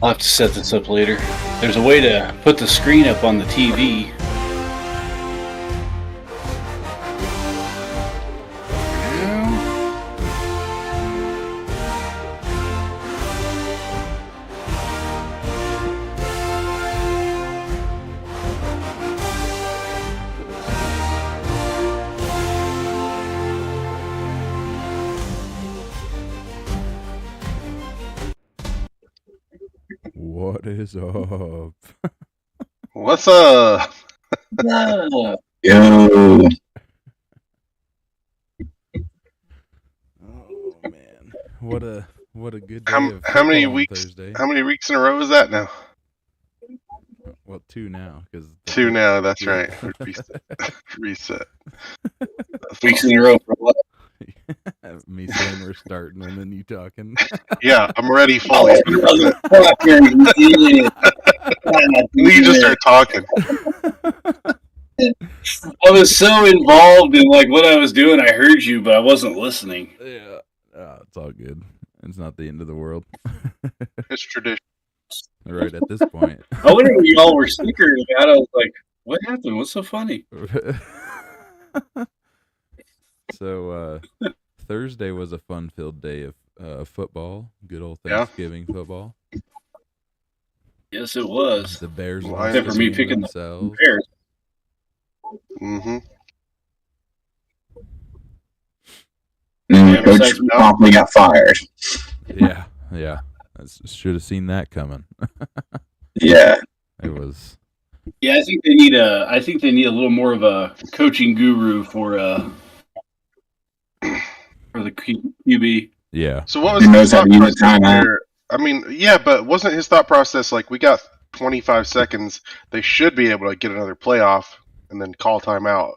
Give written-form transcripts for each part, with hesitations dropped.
I'll have to set this up later. There's a way to put the screen up on the TV. What is up? What's up? Yo. Oh man, what a good day of How many football on weeks? Thursday. How many weeks in a row is that now? Well, 2 now, because 2 now. That's yeah. right. Reset. Weeks in a row for what? Me saying we're starting and then you talking. Yeah, I'm ready fully. You You just start talking. I was so involved in like what I was doing. I heard you, but I wasn't listening. Yeah, it's all good. It's not the end of the world. It's tradition. Right at this point. I wonder what y'all were snickering about. I was like, "What happened? What's so funny?" So Thursday was a fun-filled day of football. Good old Yeah. Thanksgiving football. Yes, it was. The Bears Well, lost Except for me between picking themselves. the Bears. Mm-hmm. Yeah, Coach besides- promptly got fired. Yeah. I should have seen that coming. Yeah. It was. Yeah, I think they need a little more of a coaching guru for the QB. Yeah. So what was Who his knows how thought to use a process timeout? there? I mean, yeah, but wasn't his thought process like we got 25 seconds? They should be able to get another playoff and then call timeout.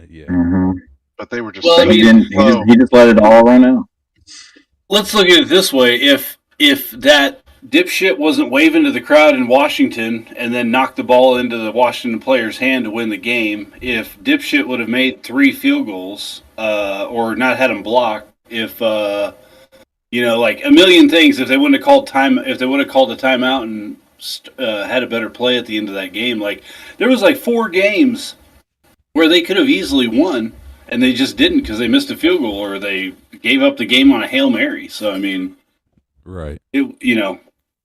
Yeah. Mm-hmm. But they were just Well, so I mean, slow. He just let it all run out. Let's look at it this way: if that dipshit wasn't waving to the crowd in Washington and then knocked the ball into the Washington player's hand to win the game, if dipshit would have made 3 field goals or not had them blocked, if like a million things, if they wouldn't have called if they would have called a timeout and had a better play at the end of that game, like there was like 4 games where they could have easily won. And they just didn't because they missed a field goal or they gave up the game on a Hail Mary. So, I mean, Right.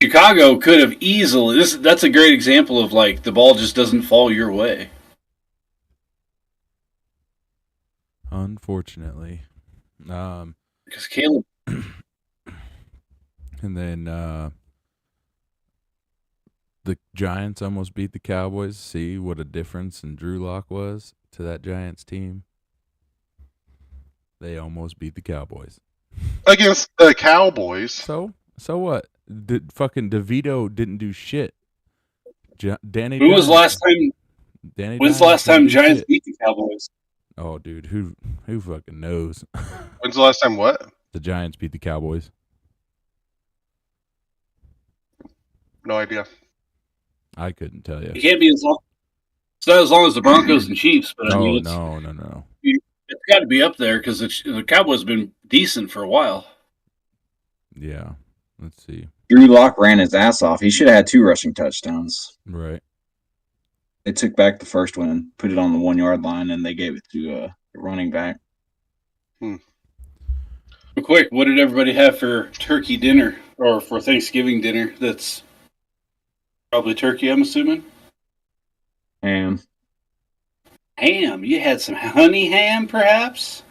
Chicago could have easily. That's a great example of like the ball just doesn't fall your way. Unfortunately. Because Caleb. And then the Giants almost beat the Cowboys. See what a difference in Drew Lock was to that Giants team. They almost beat the Cowboys. Against the Cowboys. So what? Fucking DeVito didn't do shit. Danny. When was the last time? Danny When's the last time Giants beat the Cowboys? Oh, dude, who fucking knows? When's the last time what? The Giants beat the Cowboys. No idea. I couldn't tell you. It can't be as long. It's not as long as the Broncos and Chiefs, but I mean, No. It's got to be up there because the Cowboys have been decent for a while. Yeah. Let's see. Drew Lock ran his ass off. He should have had 2 rushing touchdowns. Right. They took back the first one and put it on the 1-yard line, and they gave it to the running back. Real quick, what did everybody have for turkey dinner or for Thanksgiving dinner? That's probably turkey, I'm assuming. And Ham. You had some honey ham, perhaps?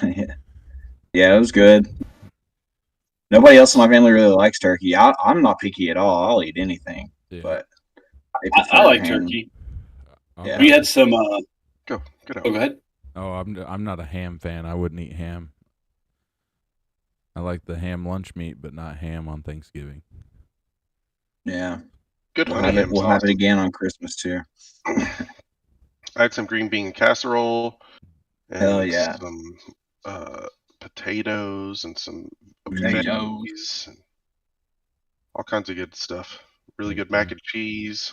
yeah, it was good. Nobody else in my family really likes turkey. I'm not picky at all. I'll eat anything, Yeah. but I like ham. turkey. Yeah. We had some. Go out. Go ahead. Oh, I'm not a ham fan. I wouldn't eat ham. I like the ham lunch meat, but not ham on Thanksgiving. Yeah. Good We'll honey have it. ham We'll have sauce. it again on Christmas too. I had some green bean casserole. And Hell yeah. Some potatoes and some Potatoes. veggies and all kinds of good stuff. Really good mac and cheese.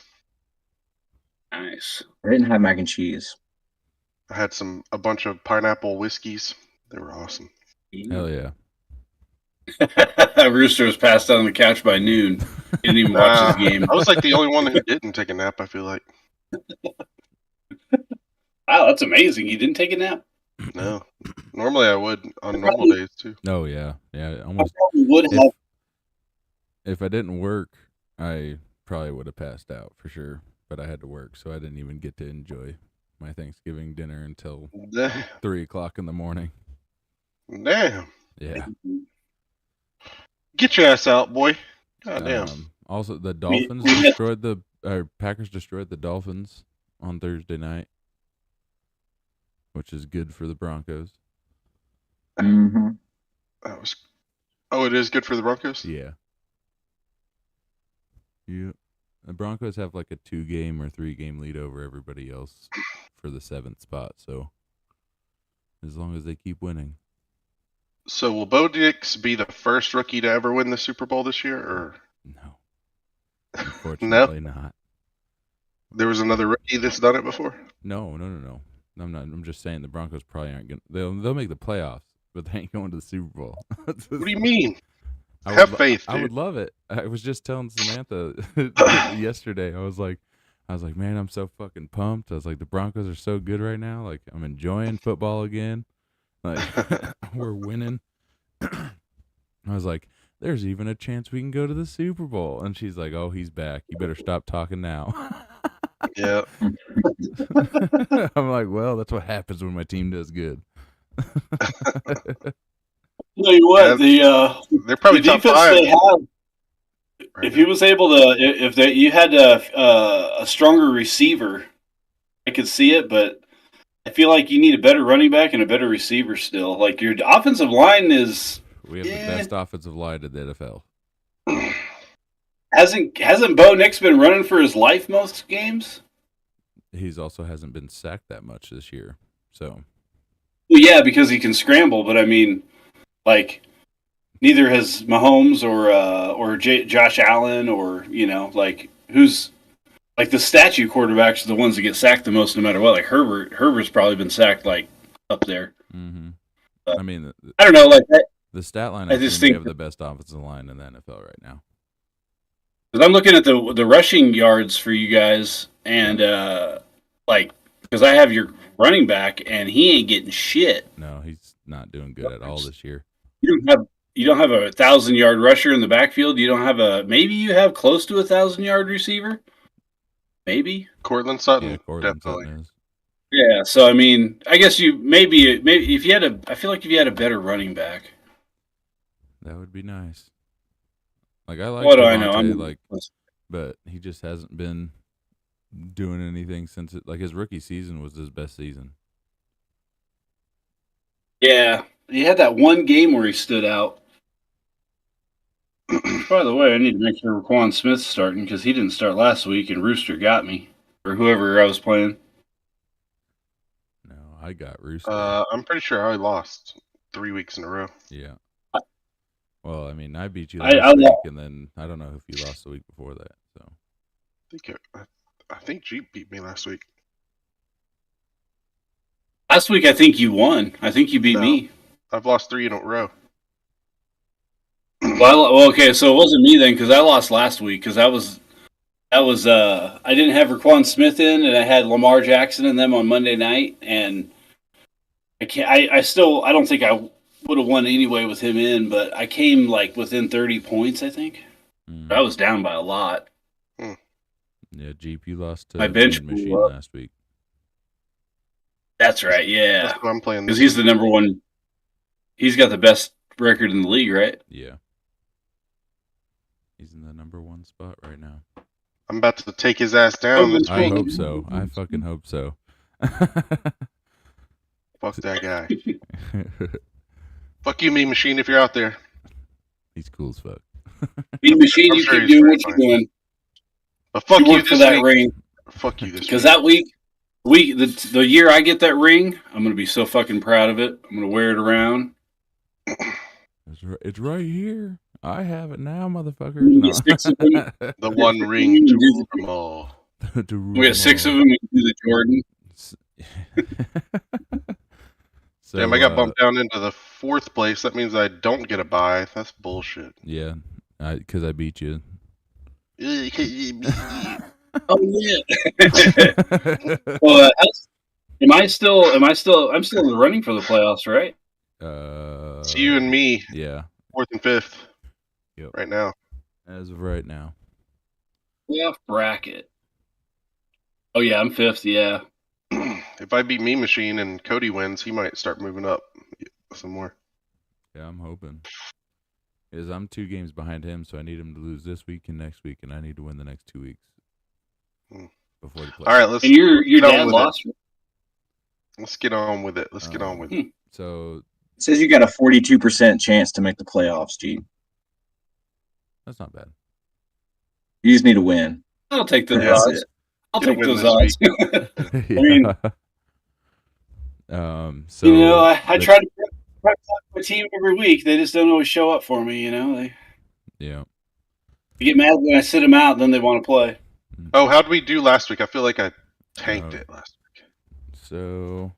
Nice. I didn't have mac and cheese. I had a bunch of pineapple whiskeys. They were awesome. Hell yeah. Rooster was passed out on the couch by noon. Didn't even watch his game. I was like the only one who didn't take a nap, I feel like. Wow, that's amazing. You didn't take a nap? No. Normally I would on normal days too. Oh yeah. I Almost. probably would have. If I didn't work, I probably would have passed out for sure. But I had to work, so I didn't even get to enjoy my Thanksgiving dinner until Damn. 3:00 in the morning. Damn. Yeah. Get your ass out, boy. God damn. Also, the Dolphins Packers destroyed the Dolphins on Thursday night, which is good for the Broncos. Mm-hmm. Oh, it is good for the Broncos? Yeah. Yeah. The Broncos have like a 2-game or 3-game lead over everybody else for the 7th spot. So as long as they keep winning. So will Bo Nix be the first rookie to ever win the Super Bowl this year, or No. Unfortunately not. There was another rookie that's done it before? No. I'm not. I'm just saying the Broncos probably aren't going to. They'll make the playoffs, but they ain't going to the Super Bowl. What do you mean? I Have would, faith, I dude. would love it. I was just telling Samantha yesterday. I was like, man, I'm so fucking pumped. I was like, the Broncos are so good right now. Like, I'm enjoying football again. Like, we're winning. I was like, there's even a chance we can go to the Super Bowl. And she's like, oh, he's back. You better stop talking now. Yeah. I'm like, well, that's what happens when my team does good. Tell you what, They're probably the top defense 5. they have. right If now. he was able to, you had a stronger receiver, I could see it. But I feel like you need a better running back and a better receiver still. Like your offensive line is We have the best offensive line in the NFL. hasn't Bo Nix been running for his life most games? He's also hasn't been sacked that much this year. So Well, yeah, because he can scramble. But I mean, like neither has Mahomes or Josh Allen or like who's like the statue quarterbacks are the ones that get sacked the most no matter what. Like Herbert's probably been sacked like up there. I mean, I don't know, like that. the stat line. I I just think we think- have the best offensive line in the NFL right now. Because I'm looking at the rushing yards for you guys, and because I have your running back, and he ain't getting shit. No, he's not doing good at all this year. You don't have a 1,000-yard rusher in the backfield. You don't have maybe you have close to a 1,000-yard receiver. Maybe. Cortland Sutton, Yeah, Cortland definitely. Sutton is. Yeah. So I mean, I guess you maybe if you had I feel like if you had a better running back. That would be nice. Like I like What do I know? Devontae, but he just hasn't been doing anything since his rookie season was his best season. Yeah, he had that one game where he stood out. By the way, I need to make sure Raquan Smith's starting because he didn't start last week, and Rooster got me or whoever I was playing. No, I got Rooster. I'm pretty sure I lost 3 weeks in a row. Yeah. Well, I mean, I beat you I last week, lo- and then I don't know if you lost the week before that. So I think Jeep beat me last week. Last week, I think you won. I think you beat No. me. I've lost 3 in a row. Well, okay, so it wasn't me then because I lost last week because I didn't have Raquan Smith in, and I had Lamar Jackson in them on Monday night, and I don't think I would have won anyway with him in, but I came like within 30 points, I think. I was down by a lot. yeah, Jeep, you lost to My bench Mean Machine blew up. last week. That's right, yeah, That's what I'm playing because this he's the number one. He's got the best record in the league, right? Yeah. He's in the number 1 spot right now. I'm about to take his ass down this I week. hope so. I fucking hope so. Fuck that guy. Fuck you, Mean Machine, if you're out there. He's cool as fuck. Mean Machine, I'm you sure keep he's doing very what you're fine. doing. But fuck You you work for this that week. ring. Fuck you this Because week. that week, the year I get that ring, I'm gonna be so fucking proud of it. I'm gonna wear it around. It's right here. I have it now, motherfuckers. We No. get 6 of them. The one We ring can to do rule them all. We got 6 of them. We can do the Jordan. So, Damn, I got bumped down into the 4th place. That means I don't get a bye. That's bullshit. Yeah, because I beat you. Oh yeah. Well, I'm still in the running for the playoffs, right? It's you and me, Yeah, 4th and 5th. Yep. Right now. as of right now. Playoff bracket. Oh yeah, I'm 5th. Yeah. If I beat Me Machine and Cody wins, he might start moving up some more. Yeah, I'm hoping. Because I'm 2 games behind him, so I need him to lose this week and next week, and I need to win the next 2 weeks before the playoffs. All right, let's. And your get on dad with lost. Let's get on with it. Let's get on with it. So It says you got a 42% chance to make the playoffs, G. that's not bad. You just need to win. I'll take those That's odds. it. I'll Get a take win those this odds. Yeah. mean, So I try to prep my team every week. They just don't always show up for me. They get mad when I sit them out, then they want to play. Oh, how did we do last week? I feel like I tanked it last week. So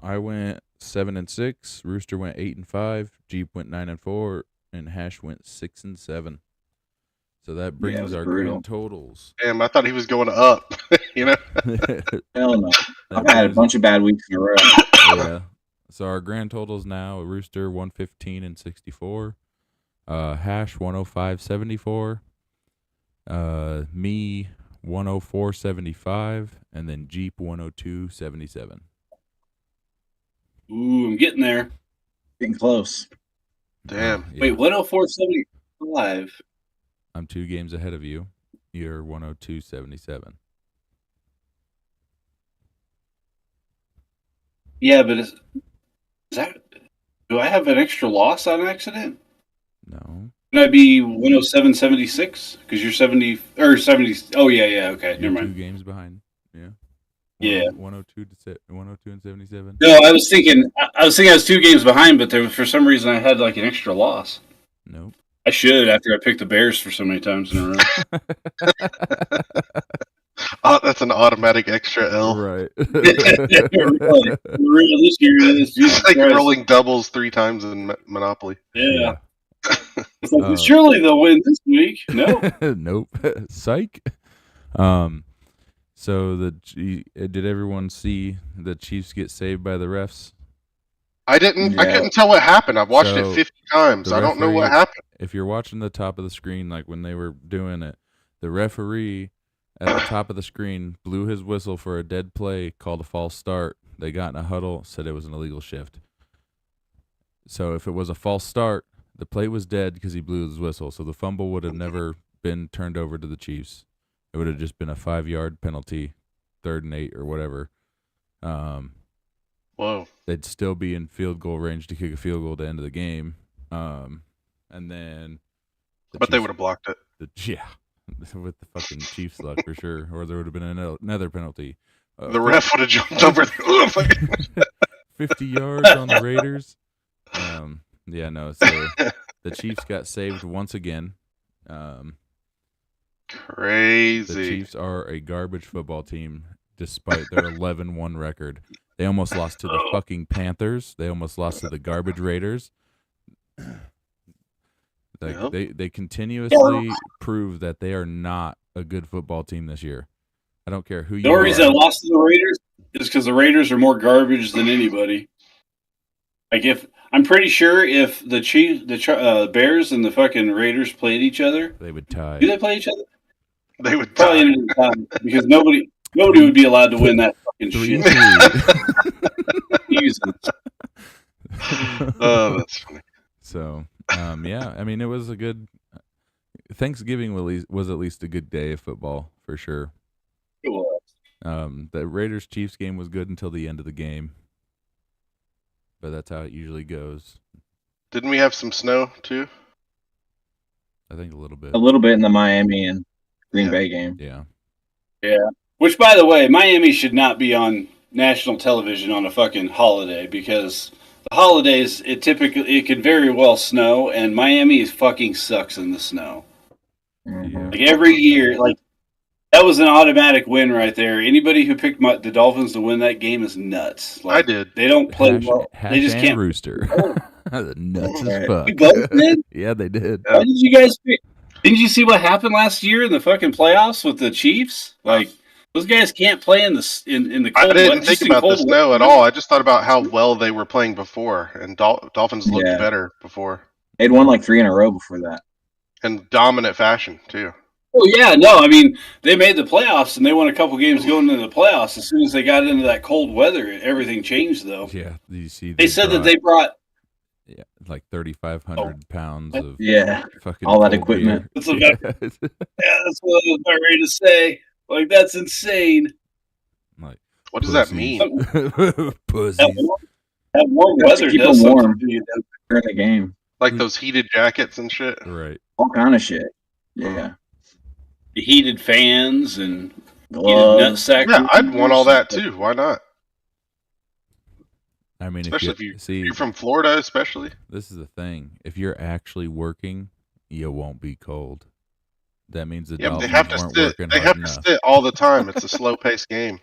I went 7-6. Rooster went 8-5. Jeep went 9-4, and Hash went 6-7. So that it brings was our brutal. grand totals. Damn, I thought he was going up. Hell no. That I've had a brings- bunch of bad weeks in a row. Yeah. So our grand totals now: Rooster 115-64, Hash 105-74, me 104-75, and then Jeep 102-77. Ooh, I'm getting there. Getting close. Damn. Yeah. Wait, 104.75. I'm 2 games ahead of you. You're 102.77. Yeah, but is that? Do I have an extra loss on accident? No. Can I be 107.76? Because you're 70 or 70. Oh yeah. Okay, You're never 2 mind. games behind. Yeah. Yeah. 102 and 77. No, I was thinking I was 2 games behind, but for some reason I had like an extra loss. Nope. I should after I picked the Bears for so many times in a row. Oh, that's an automatic extra L. Right. Really, this year it is. Jesus It's like Christ. rolling doubles 3 times in Monopoly. Yeah. It's like, surely they'll win this week. No. Nope. Psych. So did everyone see the Chiefs get saved by the refs? I didn't. I Yeah. couldn't tell what happened. I've watched So, it 50 times. the I don't know what referee- happened. If you're watching the top of the screen, like when they were doing it, the referee at the top of the screen blew his whistle for a dead play, called a false start. They got in a huddle, said it was an illegal shift. So if it was a false start, the play was dead because he blew his whistle. So the fumble would have never been turned over to the Chiefs. It would have just been a 5-yard penalty, 3rd and 8 or whatever. Whoa. They'd still be in field goal range to kick a field goal to end of the game. And then But they would have blocked it. yeah, with the fucking Chiefs luck for sure, or there would have been another penalty. The ref would have jumped over. 50 yards on the Raiders. Yeah, no. So the Chiefs got saved once again. The Crazy. Chiefs are a garbage football team, despite their 11-1 record. They almost lost to the fucking Panthers. They almost lost to the garbage Raiders. Like Yep. they continuously prove that they are not a good football team this year. I don't care who you The only are. reason I lost to the Raiders is because the Raiders are more garbage than anybody. Like I'm pretty sure if the Bears and the fucking Raiders played each other, They would tie. do they play each other? They would Probably die. in the time because nobody would be allowed to win that fucking 3-3. shit. Jesus. Oh, that's funny. So, yeah, I mean, it was a good Thanksgiving was at least a good day of football for sure. It was. The Raiders Chiefs game was good until the end of the game, but that's how it usually goes. Didn't we have some snow too? I think a little bit. A little bit in the Miami and Green Yeah. Bay game. Yeah. Which, by the way, Miami should not be on national television on a fucking holiday because the holidays it could very well snow, and Miami fucking sucks in the snow. Mhm. Yeah. Like every year, like That was an automatic win right there. Anybody who picked the Dolphins to win that game is nuts. I did. They don't play well. Hash They just and can't. Rooster. Nuts as Right. fuck. We both did? Yeah, they did. Why did you guys pick? Didn't you see what happened last year in the fucking playoffs with the Chiefs? Like, those guys can't play in the cold. I didn't just think in about cold the weather. snow at all. I just thought about how well they were playing before, and Dolphins looked Yeah. better before, They'd won like 3 in a row before that. in dominant fashion too. Oh yeah, no, I mean they made the playoffs and they won a couple games going into the playoffs. As soon as they got into that cold weather, everything changed though. Yeah, you see. They said that they brought like 3,500 pounds of Yeah. fucking All that cold equipment. That's a beer. yeah, that's what I was about ready to say. Like that's insane. Like What does that pussies. mean? Pussies. That warm That's to weather keep does them warm. something to you. During the game. Like those heated jackets and shit? Right. All kind of shit. Yeah. The heated fans and heated Gloves. nutsack. Yeah, I'd want all that too. Why not? I mean, Especially if you if see, you're from Florida, especially. this is the thing. If you're actually working, you won't be cold. That means the Yeah, but they Dolphins have to weren't sit. working They hard have enough. to sit all the time. It's a slow paced game.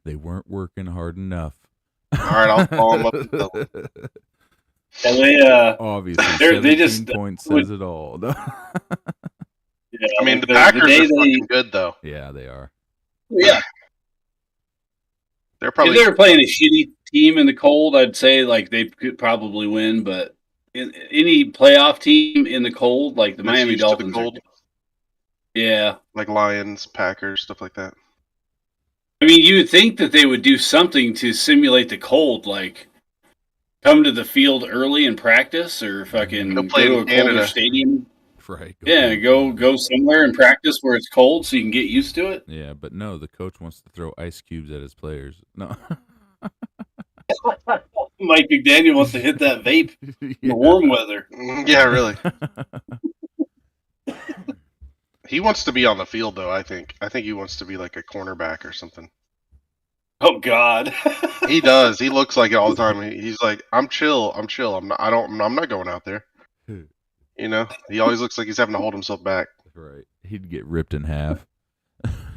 They weren't working hard enough. All right, I'll call 'em up and tell 'em. And they Obviously, they just- 17 points says it all. yeah, I mean, like the Packers day are they- fucking good though. Yeah, they are. yeah. They're If probably they were playing a shitty team in the cold, I'd say like they could probably win. But any playoff team in the cold, like the that's Miami used to the Dolphins, cold, yeah. like Lions, Packers, stuff like that. I mean, you would think that they would do something to simulate the cold, like come to the field early and practice, or fucking Go go play to in a colder Canada. stadium. Right. Yeah, go somewhere and practice where it's cold so you can get used to it. Yeah, but no, the coach wants to throw ice cubes at his players. No. Mike McDaniel wants to hit that vape in Yeah. the warm weather. Yeah, really. He wants to be on the field though. I think he wants to be like a cornerback or something. Oh God. He does. He looks like it all the time. He's like, I'm chill. I'm not. I'm not going out there. You know. He always looks like he's having to hold himself back. Right. He'd get ripped in half.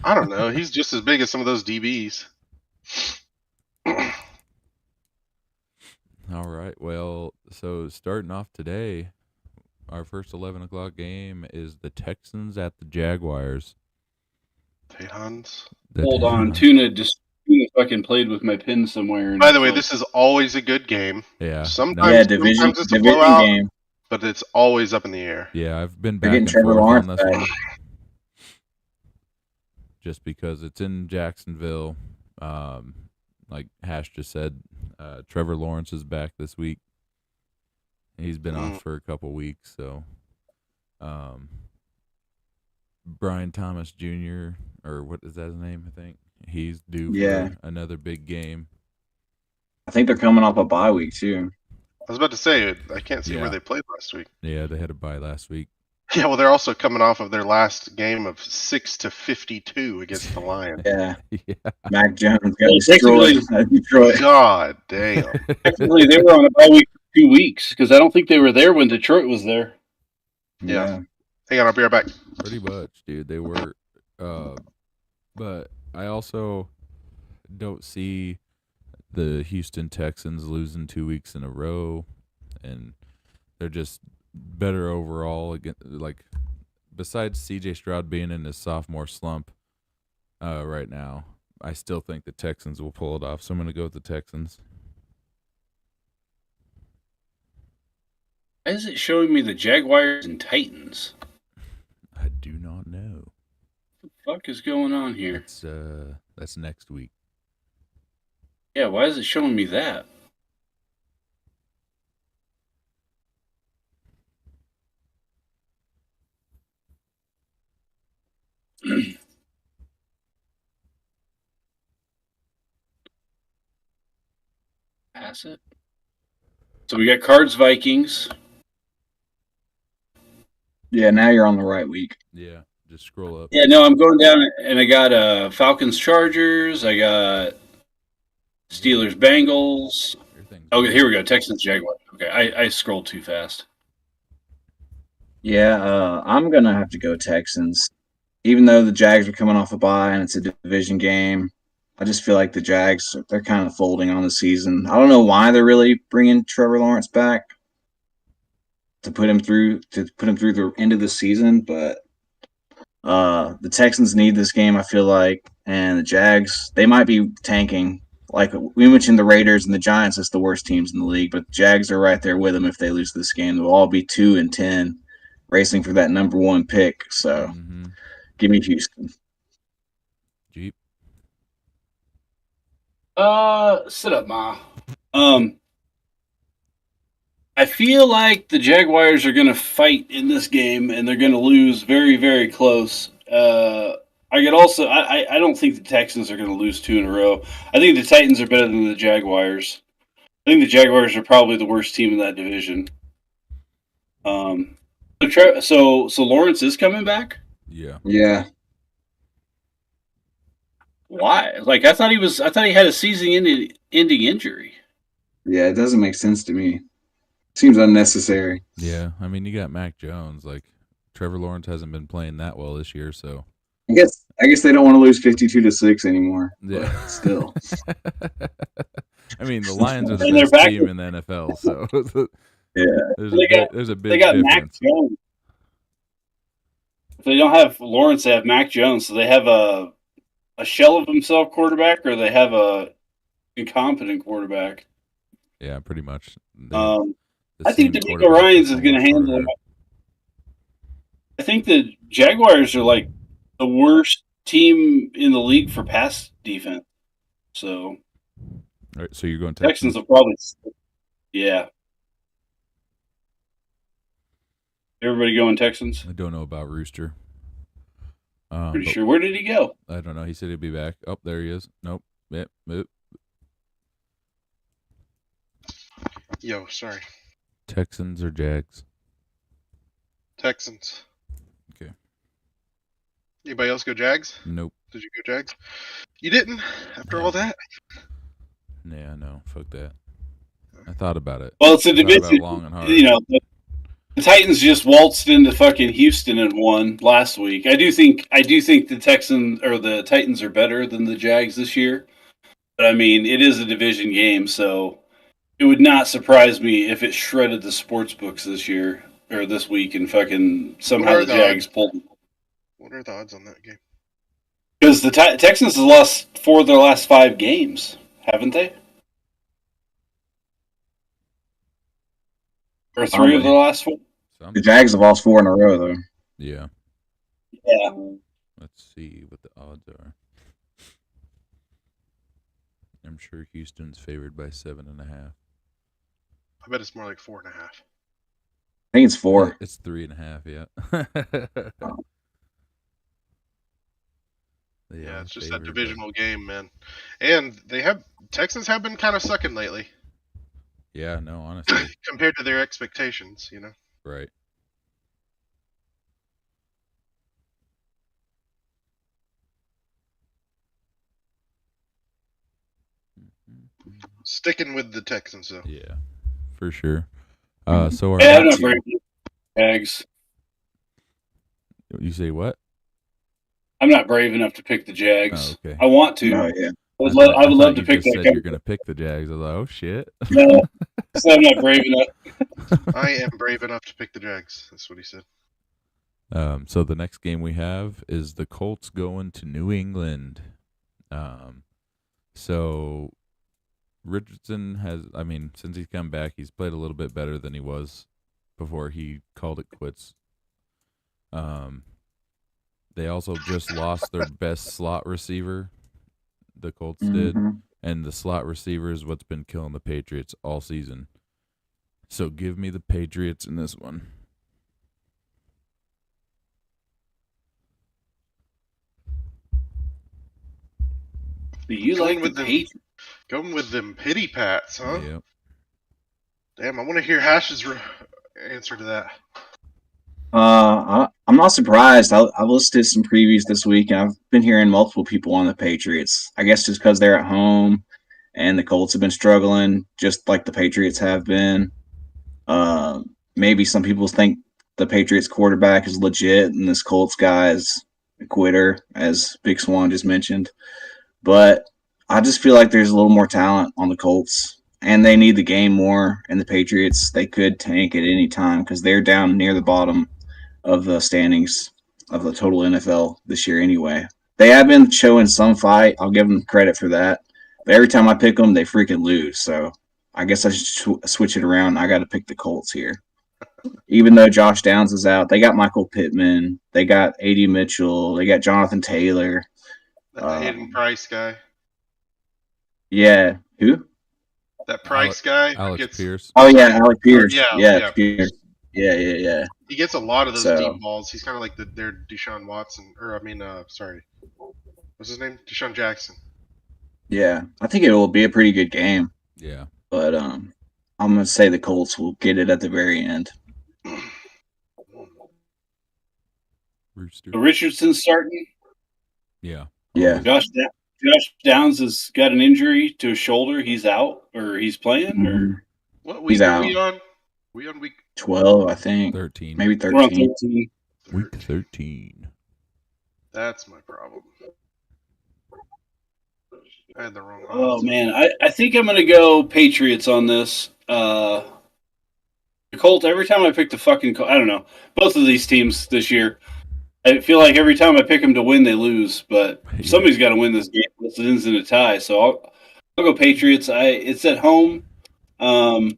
I don't know. He's just as big as some of those DBs. All right. Well, so starting off today, our first 11 o'clock game is the Texans at the Jaguars. Tejans. Hold on, Tuna fucking played with my pin somewhere. By the way, this is always a good game. Yeah. Sometimes, Yeah, division sometimes it's a division blowout, game. but it's always up in the air. Yeah, I've been They're back getting and Trevor forth on Lawrence this back. one. Just because it's in Jacksonville. Like Hash just said, Trevor Lawrence is back this week. He's been off for a couple weeks, so Brian Thomas Jr. or what is that his name? I think he's due for another big game. I think they're coming off a bye week too. I was about to say, I can't see Yeah. where they played last week. Yeah, they had a bye last week. Yeah, well, they're also coming off of their last game of 6-52 against the Lions. Yeah. Yeah, Mac Jones got Well, destroyed. Detroit. God damn. Technically, they were on a bye week for 2 weeks because I don't think they were there when Detroit was there. Yeah. Hang on, I'll be right back. pretty much, dude. They were, but I also don't see the Houston Texans losing 2 weeks in a row, and they're just better overall. Again, like besides CJ Stroud being in his sophomore slump, right now, I still think the Texans will pull it off. So I'm gonna go with the Texans. Why is it showing me the Jaguars and Titans? I do not know. What the fuck is going on here? That's next week. Yeah, why is it showing me that? Pass it. So we got Cards Vikings. Yeah, now you're on the right week. Yeah, just scroll up. Yeah, no, I'm going down and I got Falcons Chargers. I got Steelers Bengals. Everything's Okay, here we go. Texans Jaguars. Okay, I scrolled too fast. Yeah, I'm gonna have to go Texans. even though the Jags are coming off a bye and it's a division game, I just feel like the Jags, they're kind of folding on the season. I don't know why they're really bringing Trevor Lawrence back to put him through the end of the season, but the Texans need this game, I feel like, and the Jags, they might be tanking. Like we mentioned, the Raiders and the Giants as the worst teams in the league, but the Jags are right there with them. If they lose this game, they'll all be 2-10, racing for that number 1 pick. So, give me Houston. Jeep. Sit up, Ma. I feel like the Jaguars are going to fight in this game, and they're going to lose very, very close. I don't think the Texans are going to lose 2 in a row. I think the Titans are better than the Jaguars. I think the Jaguars are probably the worst team in that division. So Lawrence is coming back? Yeah. Yeah. Why? Like I thought he had a season-ending injury. Yeah, it doesn't make sense to me. Seems unnecessary. Yeah, I mean, you got Mac Jones. Like, Trevor Lawrence hasn't been playing that well this year, so. I guess they don't want to lose 52-6 anymore. Yeah. Still. I mean, the Lions are the And they're best back team in the NFL, so. Yeah. There's a big They got Mac difference. Jones. If they don't have Lawrence, they have Mac Jones. So they have a shell of himself quarterback, or they have a incompetent quarterback. Yeah, pretty much. I think DeMeco Ryans is going to handle it. I think the Jaguars are like the worst team in the league for pass defense. So, All right, so you're going Texans Texans. will probably, yeah. Everybody going Texans? I don't know about Rooster. Pretty but sure. Where did he go? I don't know. He said he'd be back. Oh, there he is. Nope. Yep. Yo, sorry. Texans or Jags? Texans. Okay. Anybody else go Jags? Nope. Did you go Jags? You didn't after all that? Yeah, no. Fuck that. I thought about it. Well, it's a I thought about division. it long and hard. You know, the Titans just waltzed into fucking Houston and won last week. I do think the Texans or the Titans are better than the Jags this year. But I mean, it is a division game, so it would not surprise me if it shredded the sports books this year or this week and fucking somehow the Jags pulled. What are the odds on that game? Because the Texans have lost 4 of their last 5 games, haven't they? Or 3 of the last 4? Some? The Jags have lost 4 in a row, though. Yeah. Yeah. Let's see what the odds are. I'm sure Houston's favored by 7.5. I bet it's more like 4.5. I think it's 4. It's 3.5. Yeah. Yeah, it's just that divisional game, man. And Texans have been kind of sucking lately. Yeah, no, honestly. Compared to their expectations, you know. Right. Sticking with the Texans, though. Yeah, for sure. So our Yeah, I'm not brave enough to pick the Jags. You say what? I'm not brave enough to pick the Jags. Oh, okay. I want to. Oh, yeah. I would thought love to you pick just that said guy. you're gonna pick the Jags. I was like, oh shit. No, so I'm not brave enough. I am brave enough to pick the Jags. That's what he said. So the next game we have is the Colts going to New England. So Richardson has, I mean, since he's come back, he's played a little bit better than he was before he called it quits. They also just lost their best slot receiver. The Colts did. And the slot receiver is what's been killing the Patriots all season. So give me the Patriots in this one. Do you Going like with the them. Patriots? Going with them pity pats, huh? Yep. Damn, I want to hear Hash's answer to that. I'm not surprised. I've listened to some previews this week, and I've been hearing multiple people on the Patriots. I guess just because they're at home, and the Colts have been struggling, just like the Patriots have been. Maybe some people think the Patriots quarterback is legit, and this Colts guy is a quitter, as Big Swan just mentioned. But I just feel like there's a little more talent on the Colts, and they need the game more. And the Patriots, they could tank at any time because they're down near the bottom of the standings of the total NFL this year anyway. They have been showing some fight. I'll give them credit for that. But every time I pick them, they freaking lose. So I guess I should switch it around. I got to pick the Colts here. Even though Josh Downs is out, they got Michael Pittman, they got A.D. Mitchell, they got Jonathan Taylor. That Hayden Price guy. Yeah, who? That Price guy. Alex Pierce. Oh yeah, Alec Pierce. Yeah. Pierce. Yeah. He gets a lot of those So- deep balls. He's kind of like their Deshaun Watson, what's his name? Deshaun Jackson. Yeah, I think it will be a pretty good game, Yeah. but I'm gonna say the Colts will get it at the very end. Rooster. Richardson's starting. Yeah. Yeah, Josh Downs has got an injury to his shoulder. He's out, or he's playing, or What week He's are out. we on? We on week 12, I think, 13. maybe we're on 13. 13. Week 13. That's my problem. I had the wrong. Oh odds. man, I think I'm gonna go Patriots on this. The Colts. Every time I pick the fucking, I don't know, both of these teams this year, I feel like every time I pick them to win, they lose. But Yeah. somebody's got to win this game. This ends in a tie, so I'll go Patriots. It's at home. I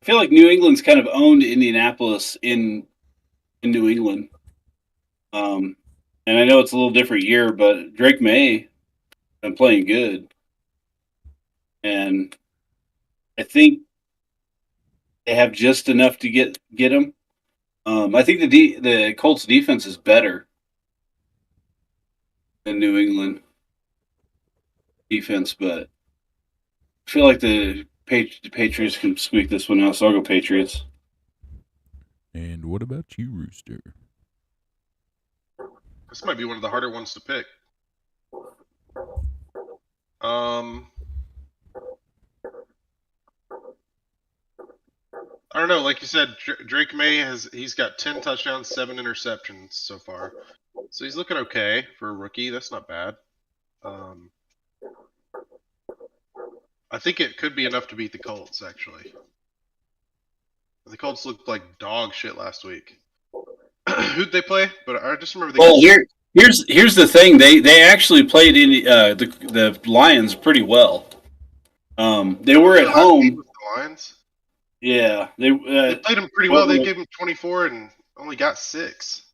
feel like New England's kind of owned Indianapolis in New England. And I know it's a little different year, but Drake May been playing good, and I think they have just enough to get him. I think the Colts defense is better than New England defense, but I feel like the Patriots can squeak this one out, so I'll go Patriots. And what about you, Rooster? This might be one of the harder ones to pick. I don't know. Like you said, Drake May he's got 10 touchdowns, 7 interceptions so far, so he's looking okay for a rookie. That's not bad. I think it could be enough to beat the Colts. Actually, the Colts looked like dog shit last week. Who'd they play? But I just remember. Well, here's the thing. They actually played in the Lions pretty well. They were at home. With the Lions. Yeah, They played him pretty well. They well- gave him 24 and only got 6.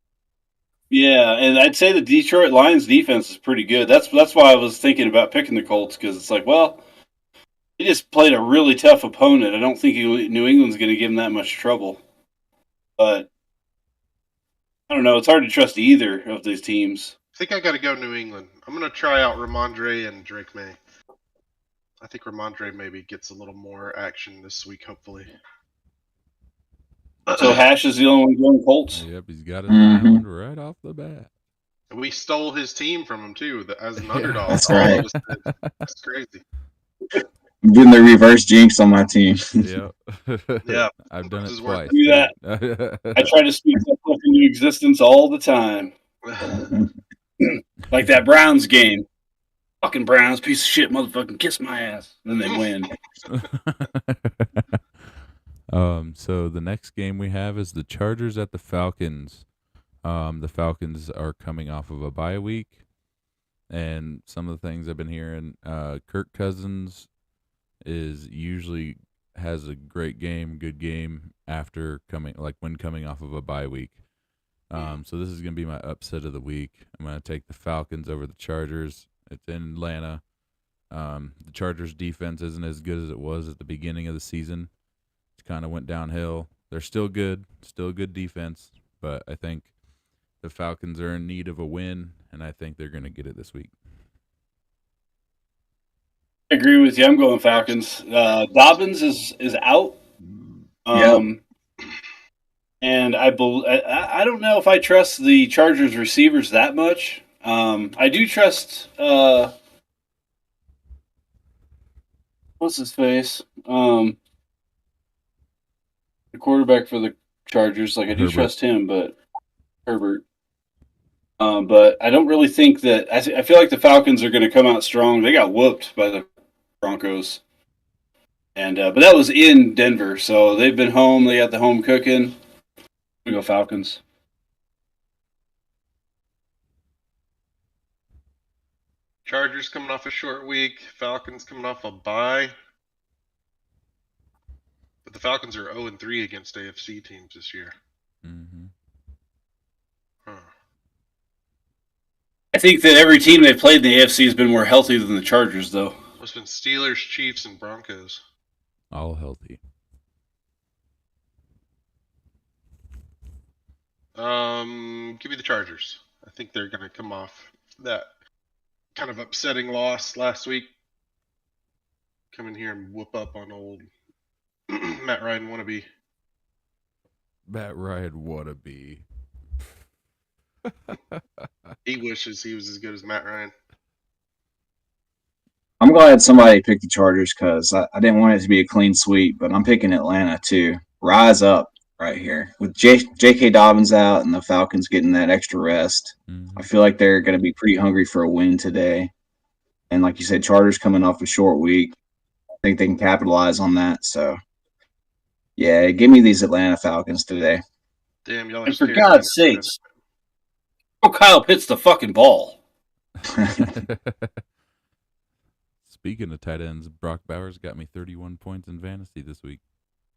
yeah, and I'd say the Detroit Lions defense is pretty good. That's why I was thinking about picking the Colts, because it's like, well, they just played a really tough opponent. I don't think New England's going to give them that much trouble. But I don't know. It's hard to trust either of these teams. I think I got to go New England. I'm going to try out Ramondre and Drake May. I think Ramondre maybe gets a little more action this week, hopefully. So Hash is the only one going Colts. Yep, he's got his Mhm. island right off the bat. We stole his team from him too, as an Yeah, underdog. that's All of right. us did. That's crazy. I'm doing the reverse jinx on my team. Yep. Yeah. I've done This it is worth twice. Do that. I try to speak that stuff into existence all the time. Like that Browns game. Fucking Browns, piece of shit, motherfucking kiss my ass. And then they win. So the next game we have is the Chargers at the Falcons. The Falcons are coming off of a bye week, and some of the things I've been hearing, Kirk Cousins is usually has a great game, good game after when coming off of a bye week. So this is gonna be my upset of the week. I'm gonna take the Falcons over the Chargers. It's in Atlanta. The Chargers defense isn't as good as it was at the beginning of the season. It kind of went downhill. They're still good defense, but I think the Falcons are in need of a win, and I think they're going to get it this week. I agree with you. I'm going Falcons. Dobbins is out. And I don't know if I trust the Chargers receivers that much. I do trust what's his face? The quarterback for the Chargers. Like I do Herbert. trust him, but Herbert. But I don't really think that. I feel like the Falcons are going to come out strong. They got whooped by the Broncos, and but that was in Denver, so they've been home. They got the home cooking. We go Falcons. Chargers coming off a short week. Falcons coming off a bye. But the Falcons are 0-3 against AFC teams this year. Mm-hmm. Huh. I think that every team they've played in the AFC has been more healthy than the Chargers, though. It's been Steelers, Chiefs, and Broncos. All healthy. Give me the Chargers. I think they're going to come off that kind of upsetting loss last week. Come in here and whoop up on old Matt Ryan wannabe. Matt Ryan wannabe. He wishes he was as good as Matt Ryan. I'm glad somebody picked the Chargers because I didn't want it to be a clean sweep, but I'm picking Atlanta too. Rise up right here with J.K. Dobbins out and the Falcons getting that extra rest. Mm-hmm. I feel like they're going to be pretty hungry for a win today. And like you said, Chargers coming off a short week. I think they can capitalize on that. So, yeah, give me these Atlanta Falcons today. Damn, y'all are And for scared. God's sakes, oh, Kyle Pitts the fucking ball. Speaking of tight ends, Brock Bowers got me 31 points in fantasy this week.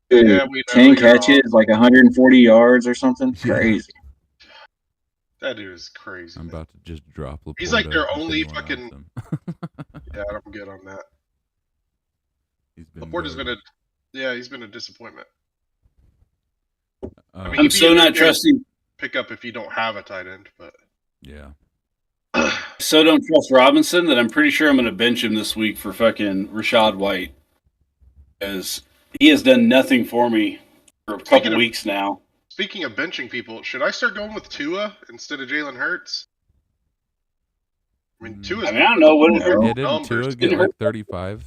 Dude, Yeah, we know 10 you're catches, like 140 yards or something. Yeah. Crazy. That dude is crazy. I'm man. about to just drop Laporta. He's like their if only anyone fucking- wants him. Yeah, I'm good on that. He's been Laporta's good. he's been a disappointment. Uh, I mean, I'm he'd be so a not good trusting. pick up if you don't have a tight end, but yeah. So don't trust Robinson that I'm pretty sure I'm going to bench him this week for fucking Rashad White, because he has done nothing for me for a Speaking couple of- weeks now. Speaking of benching people, should I start going with Tua instead of Jalen Hurts? I mean, Tua's I mean, I don't know what. No. Yeah, didn't numbers. Tua Didn't get hurt. like 35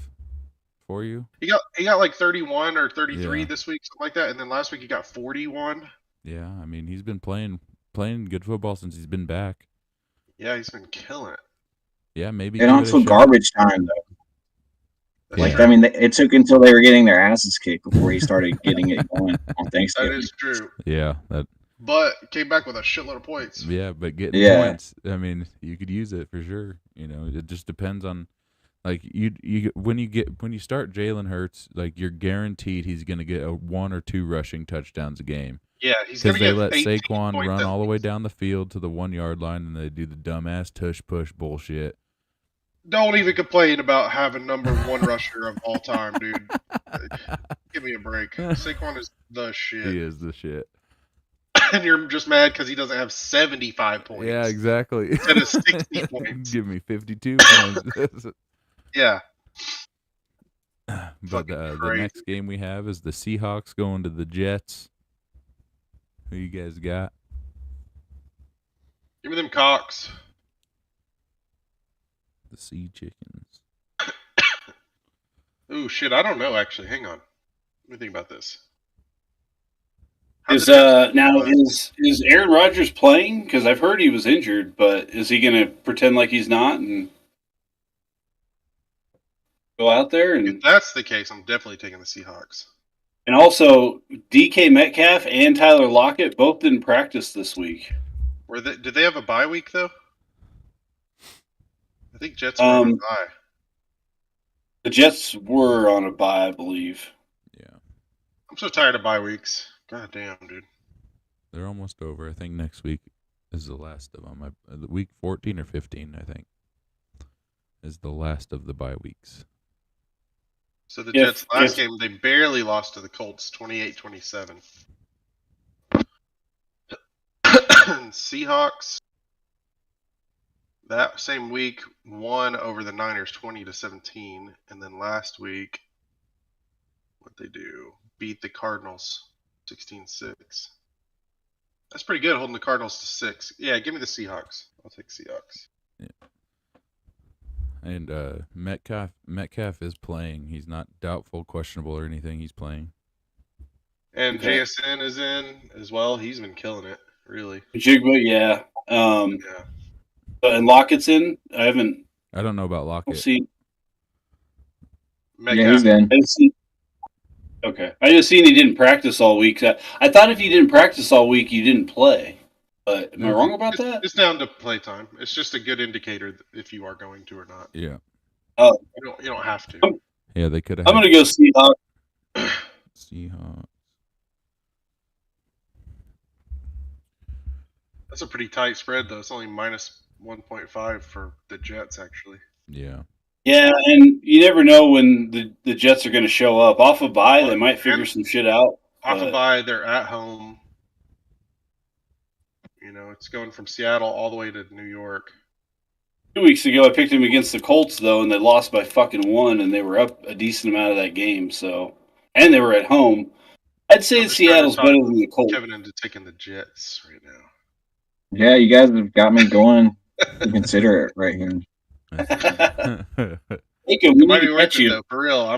for you? He got like 31 or 33 Yeah. this week, something like that, and then last week he got 41. Yeah, I mean he's been playing good football since he's been back. Yeah, he's been killing it. Yeah, maybe. They give don't it a feel shot. garbage time, though. That's Like, true. I mean, it took until they were getting their asses kicked before he started getting it going on That Thanksgiving. is true. Yeah, But came back with a shitload of points. but getting Yeah. points. I mean, you could use it for sure. You know, it just depends on, like when you start Jalen Hurts, like you're guaranteed he's gonna get a 1 or 2 rushing touchdowns a game. Yeah, he's gonna Because they get let 18 Saquon points run at all the way least. down the field to the 1 yard line, and they do the dumbass tush push bullshit. Don't even complain about having number 1 rusher of all time, dude. Give me a break. Saquon is the He shit. is the shit. And you're just mad because he doesn't have 75 points. Yeah, exactly. Instead of 60 points. Give me 52 points. Yeah. But Fucking the crazy. next game we have is the Seahawks going to the Jets. Who you guys got? Give me them cocks. The Sea Chickens. Ooh, shit. I don't know, actually. Hang on. Let me think about this. How'd Is the Jets now do? is Aaron Rodgers playing? Because I've heard he was injured, but is he going to pretend like he's not and go out there If and that's the case, I'm definitely taking the Seahawks. also DK Metcalf and Tyler Lockett both didn't practice this week. Did they have a bye week, though? I think Jets were on a bye. The Jets were on a bye, I believe. Yeah. I'm so tired of bye weeks. God damn, dude. They're almost over. I think next week is the last of them. Week 14 or 15, I think, is the last of the bye weeks. So the If- Jets last if- game, they barely lost to the Colts 28-27. Seahawks that same week won over the Niners 20-17, and then last week what they do? Beat the Cardinals 16-6. That's pretty good holding the Cardinals to 6. Yeah, give me the Seahawks. I'll take Seahawks. And Metcalf is playing. He's not doubtful, questionable, or anything. He's playing. And Okay. JSN is in as well. He's been killing it, really. Jigba, yeah. Yeah. Yeah. And Lockett's in. I haven't. I don't know about We'll Lockett. see. Metcalf. Yeah, he's in. I just see. Okay, I just seen he didn't practice all week. I thought if you didn't practice all week, you didn't play. But am I wrong about that? It's down to play time. It's just a good indicator if you are going to or not. Yeah. Oh, You don't have to. Yeah, they could have. I'm gonna go Seahawks. Seahawks. That's a pretty tight spread, though. It's only minus 1.5 for the Jets, actually. Yeah. Yeah, and you never know when the Jets are going to show up. Off a bye, they might figure And some shit out. Off but- a bye, they're at home. You know, it's going from Seattle all the way to New York. 2 weeks ago, I picked them against the Colts, though, and they lost by fucking 1, and they were up a decent amount of that game. So, and they were at home. I'd say I'm just trying to Seattle's talk better than the Colts. Kevin into taking the Jets right now. Yeah, you guys have got me going to consider it right here. Take it, we It might need be to worth catch it, you. though. For real, I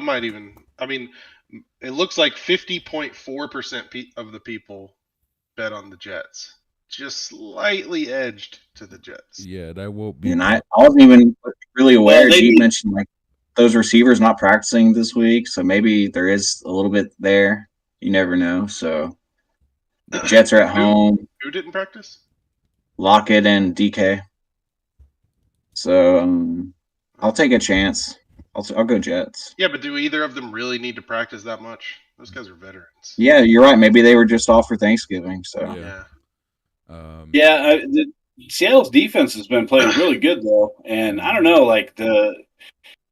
mean, it looks like 50.4% of the people bet on the Jets. Just slightly edged to the Jets. Yeah, that won't be. And I wasn't even really aware. Well, they You need- mentioned like those receivers not practicing this week, so maybe there is a little bit there. You never know. So the Jets are at home. Who didn't practice? Lockett and DK. So I'll take a chance. I'll go Jets. Yeah, but do either of them really need to practice that much? Those guys are veterans. Yeah, you're right. Maybe they were just off for Thanksgiving. So Yeah. Yeah. Yeah, Seattle's defense has been playing really good, though. And I don't know, like the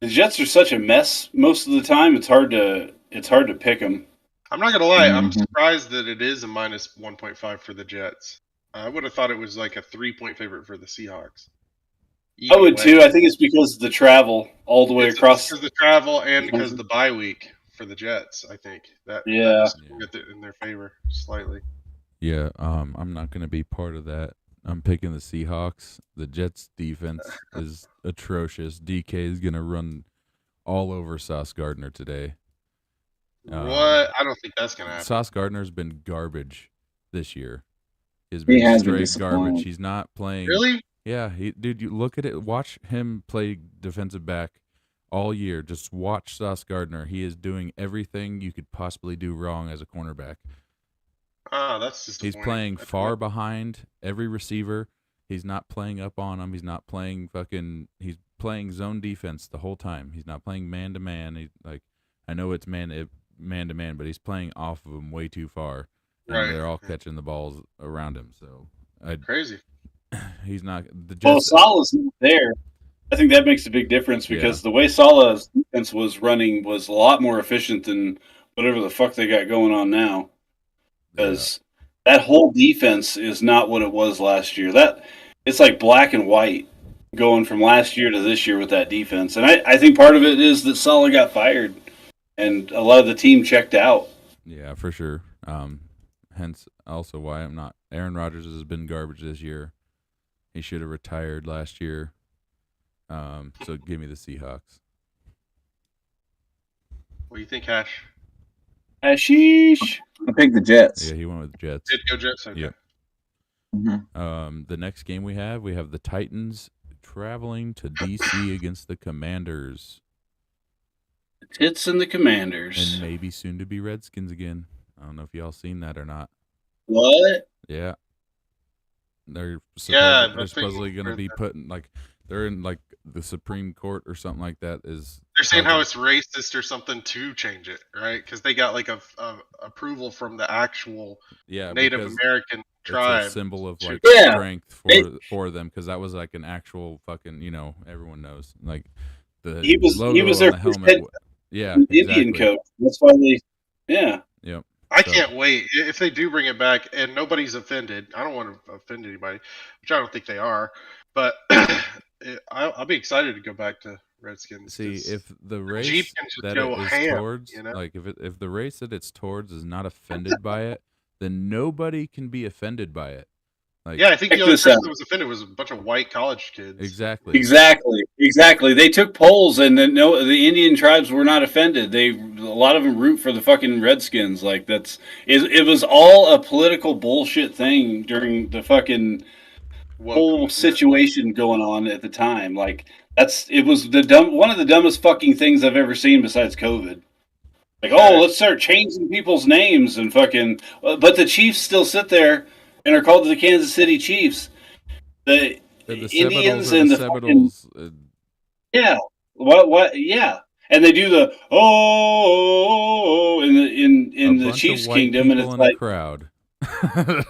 Jets are such a mess most of the time. It's hard to pick them. I'm not gonna lie. I'm Mhm. surprised that it is a minus 1.5 for the Jets. I would have thought it was like a 3-point favorite for the Seahawks. I would too. I think it's because of the travel all the way across. because of the travel and because of the bye week for the Jets. I think that Yeah. that's in their favor slightly. Yeah. I'm not gonna be part of that. I'm picking the Seahawks. The Jets defense is atrocious. DK is gonna run all over Sauce Gardner today. What? I don't think that's gonna happen. Sauce Gardner's been garbage this year. He's He been has been straight disappointing. garbage. He's not playing. Really? Yeah, dude, you look at it. Watch him play defensive back all year. Just watch Sauce Gardner. He is doing everything you could possibly do wrong as a cornerback. Oh, that's He's disappointing. playing That's far what- behind every receiver. He's not playing up on him. He's not playing He's playing zone defense the whole time. He's not playing man to man. He's like, I know it's man to man, but he's playing off of him way too far, and Right. they're all catching the balls around him. So Crazy. he's not the Well, Jets. Salah's not there. I think that makes a big difference because the way Salah's defense was running was a lot more efficient than whatever the fuck they got going on now. Because that whole defense is not what it was last year. It's like black and white going from last year to this year with that defense. And I think part of it is that Salah got fired and a lot of the team checked out. Yeah, for sure. Hence also why I'm not. Aaron Rodgers has been garbage this year. He should have retired last year. So give me the Seahawks. What do you think, Hash? Ashish. I picked the Jets. Yeah, he went with the Jets. Did go Jets? Okay. Yeah. Mhm. The next game we have the Titans traveling to DC against the Commanders, The Tits and the Commanders. and maybe soon to be Redskins again. I don't know if y'all seen that or not. What? Yeah, they're Yeah, they're I think supposedly going to heard be that. putting they're in the Supreme Court or something like that. Is They're saying how talking- it's racist or something to change it, right? Because they got like a approval from the actual yeah Native because American it's tribe. a symbol of like Yeah. strength They- for them because that was like an actual fucking everyone knows like the He was logo their on the first helmet. head Yeah, Indian exactly. coach. That's why they. Yeah. Yep. I So- can't wait if they do bring it back and nobody's offended. I don't want to offend anybody, which I don't think they are. But I'll be excited to go back to Redskins. See, 'cause if the Jeep race can just that go it is ham, towards, you know? like if the race that it's towards is not offended by it, then nobody can be offended by it. Like yeah, I think Check the only this person out. that was offended was a bunch of white college kids. exactly. Exactly. They took polls, and the Indian tribes were not offended. A lot of them root for the fucking Redskins. Like it was all a political bullshit thing during the fucking whole situation going on at the time. Like it was one of the dumbest fucking things I've ever seen besides COVID. Like, oh, let's start changing people's names and fucking. But the Chiefs still sit there and are called the Kansas City Chiefs. The Indians and the Seminoles. Yeah. What? Yeah. And they do the in the Chiefs Kingdom, and it's like crowd.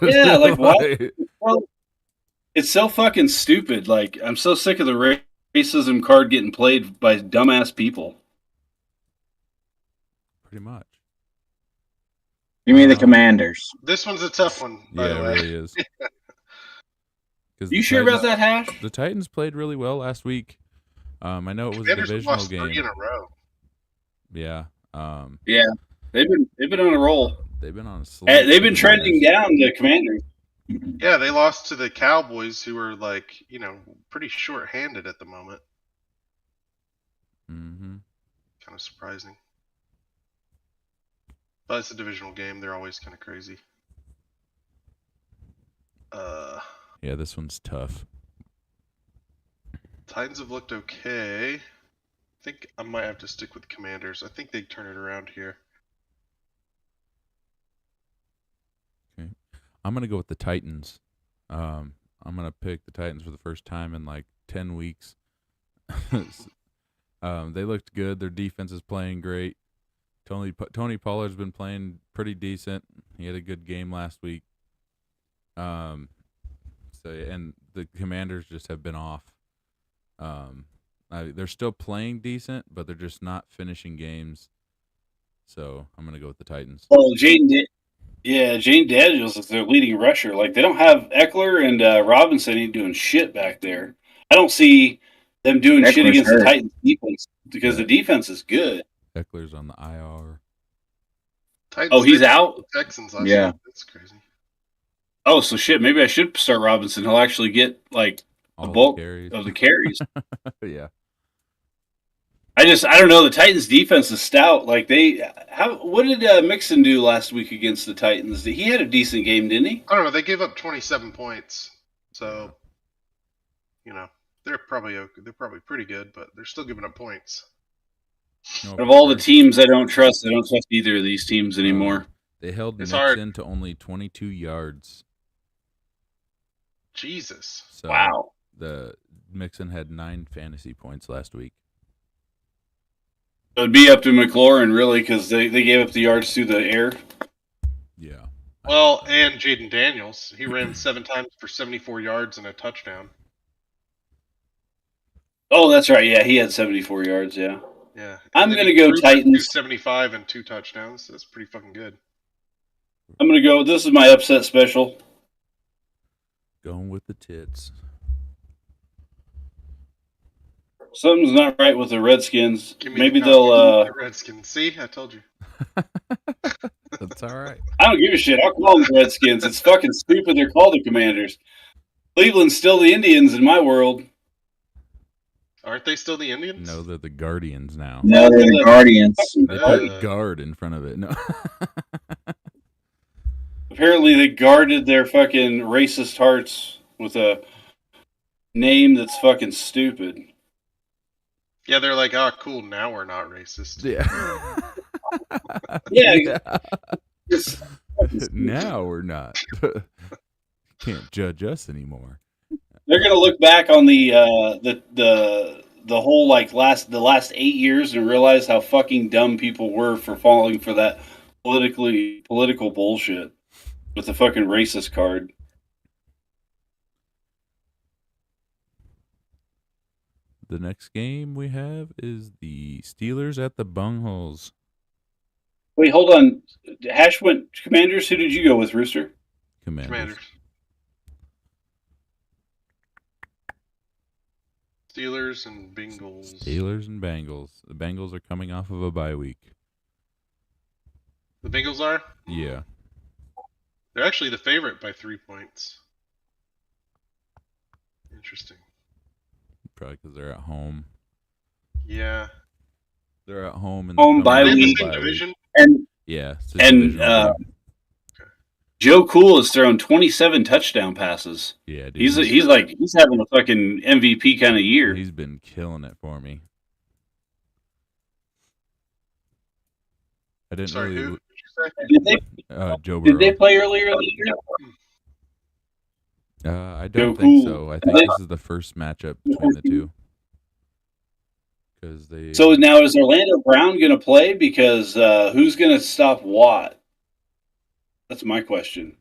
Yeah, like what? Well, it's so fucking stupid. Like, I'm so sick of the racism card getting played by dumbass people. Pretty much. You mean the Commanders? This one's a tough one, by the way. Yeah, it really is. You sure about that, Hash? The Titans played really well last week. I know it was a divisional lost game. 3 in a row. Yeah. Yeah, they've been on a roll. They've been on a slow. They've been trending down, the Commanders. Yeah, they lost to the Cowboys, who are like, pretty short-handed at the moment. Mm-hmm. Kind of surprising. But it's a divisional game. They're always kind of crazy. Yeah, this one's tough. Titans have looked okay. I think I might have to stick with Commanders. I think they turn it around here. Okay. I'm going to go with the Titans. I'm going to pick the Titans for the first time in like 10 weeks. They looked good. Their defense is playing great. Tony Pollard's been playing pretty decent. He had a good game last week. And the Commanders just have been off. They're still playing decent, but they're just not finishing games. So I'm gonna go with the Titans. Well, Jane Daniels is their leading rusher. Like, they don't have Eckler, and Robinson ain't doing shit back there. I don't see them doing shit against the Titans defense because the defense is good. Eckler's on the IR. Titans he's out? Texans last Yeah. week. That's crazy. Oh, so shit. Maybe I should start Robinson. He'll actually get like the bulk of the carries. Yeah. I don't know. The Titans defense is stout. Like, what did Mixon do last week against the Titans? He had a decent game, didn't he? I don't know. They gave up 27 points. So, they're probably pretty good, but they're still giving up points. No, of all the teams I don't trust either of these teams anymore. They held Mixon to only 22 yards. Jesus. So wow. The Mixon had 9 fantasy points last week. It would be up to McLaurin, really, because they gave up the yards through the air. Yeah. Well, and Jaden Daniels. He ran 7 times for 74 yards and a touchdown. Oh, that's right. Yeah, he had 74 yards, yeah. Yeah. I'm going to go Titans. 275 and 2 touchdowns. That's pretty fucking good. I'm going to go. This is my upset special. Going with the tits. Something's not right with the Redskins. Maybe they'll Redskins. See, I told you. That's all right. I don't give a shit. I'll call them the Redskins. It's fucking stupid. They're called the Commanders. Cleveland's still the Indians in my world. Aren't they still the Indians? No, they're the Guardians now. No, they're the Guardians. They put guard in front of it. No. Apparently, they guarded their fucking racist hearts with a name that's fucking stupid. Yeah, they're like, oh, cool, now we're not racist. Yeah. Yeah. Now we're not. Can't judge us anymore. They're gonna look back on the whole the last 8 years and realize how fucking dumb people were for falling for that political bullshit with the fucking racist card. The next game we have is the Steelers at the Bungholes. Wait, hold on. Hash went Commanders. Who did you go with, Rooster? Commanders. Steelers and Bengals. Steelers and Bengals. The Bengals are coming off of a bye week. The Bengals are? Yeah. They're actually the favorite by 3 points. Interesting. Probably because they're at home. Yeah. They're at home and home bye week. Division? And yeah. And Joe Cool has thrown 27 touchdown passes. Yeah, dude. He's having a fucking MVP kind of year. He's been killing it for me. I didn't Sorry, really. who did you say? Joe Burrow. Did they play earlier in the year? I Joe don't think Cool. so. I think this is the first matchup between the two. Because they. So now is Orlando Brown going to play? Because who's going to stop Watt? That's my question.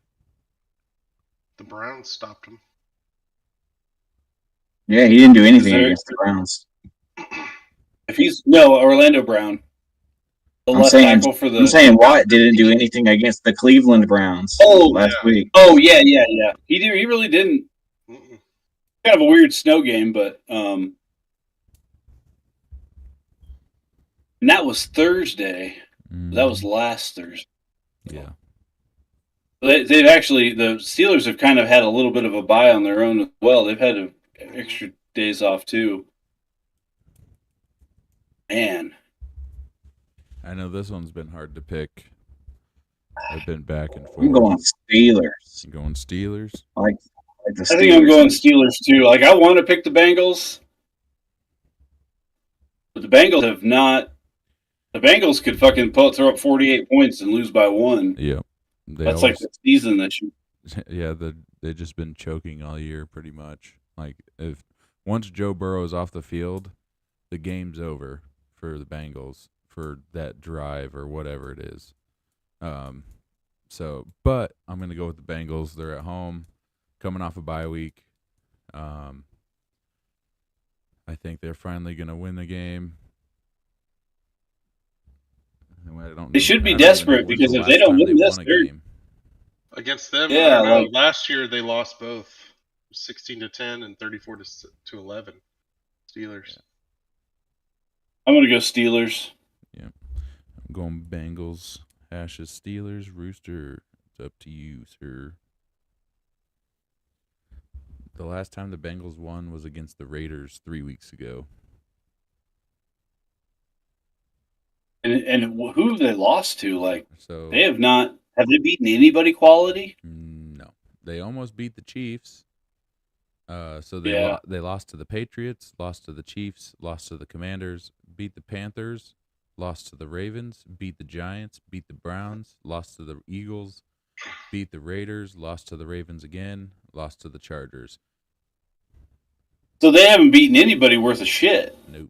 The Browns stopped him. Yeah, he didn't do anything Is there- against the Browns. If he's Orlando Brown, the I'm left saying- tackle for the. I'm saying Watt didn't do anything against the Cleveland Browns last week. Oh yeah. He did. He really didn't. Mm-mm. Kind of a weird snow game, but and that was Thursday. That was last Thursday. Yeah. They've actually, the Steelers have kind of had a little bit of a bye on their own as well. They've had extra days off too. Man, I know this one's been hard to pick. I've been back and forth. I'm going Steelers. You going Steelers? I like the Steelers. I think I'm going Steelers too. Like, I want to pick the Bengals, but the Bengals have not. The Bengals could fucking throw up 48 points and lose by 1. Yeah. They That's always, like the season that you. yeah, they've just been choking all year pretty much. Like, if once Joe Burrow is off the field, the game's over for the Bengals for that drive or whatever it is. So, but I'm going to go with the Bengals. They're at home, coming off a bye week. I think they're finally going to win the game. They should be desperate because if they don't win this, they're- Against them, Yeah, I don't know. like- Last year they lost both, 16-10 and 34-11. Steelers. I'm going to go Steelers. I'm going Bengals. Ashes, Steelers, Rooster. It's up to you, sir. The last time the Bengals won was against the Raiders 3 weeks ago. And who have they lost to? Like, So they have not. Have they beaten anybody quality? no, they almost beat the Chiefs. So Yeah. they lost to the Patriots, lost to the Chiefs, lost to the Commanders, beat the Panthers, lost to the Ravens, beat the Giants, beat the Browns, lost to the Eagles, beat the Raiders, lost to the Ravens again, lost to the Chargers. So they haven't beaten anybody worth a shit. Nope.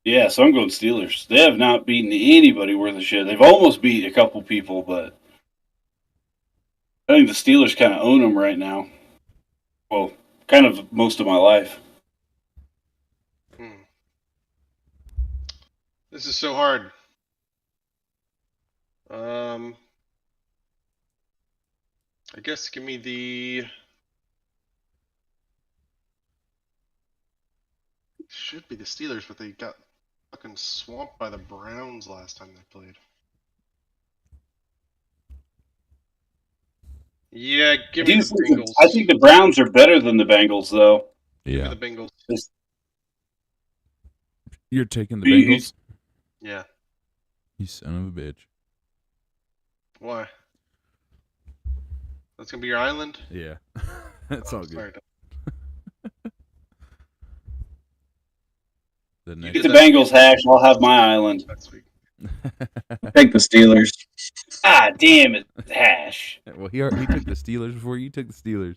Yeah, so I'm going Steelers. They have not beaten anybody worth a shit. They've almost beat a couple people, but I think the Steelers kind of own them right now. Well, kind of most of my life. This is so hard. I guess give me the. Should be the Steelers, but they got fucking swamped by the Browns last time they played. Yeah, give me the Bengals. I think the Browns are better than the Bengals, though. Give me Yeah. the Bengals. You're taking the You- Bengals? Yeah. You son of a bitch. Why? That's gonna be your island. Yeah. That's all good. Sorry. The You Get next the Bengals hash. I'll have my island. Next week. Take the Steelers. Ah, damn it, hash. Well, he took the Steelers before you took the Steelers.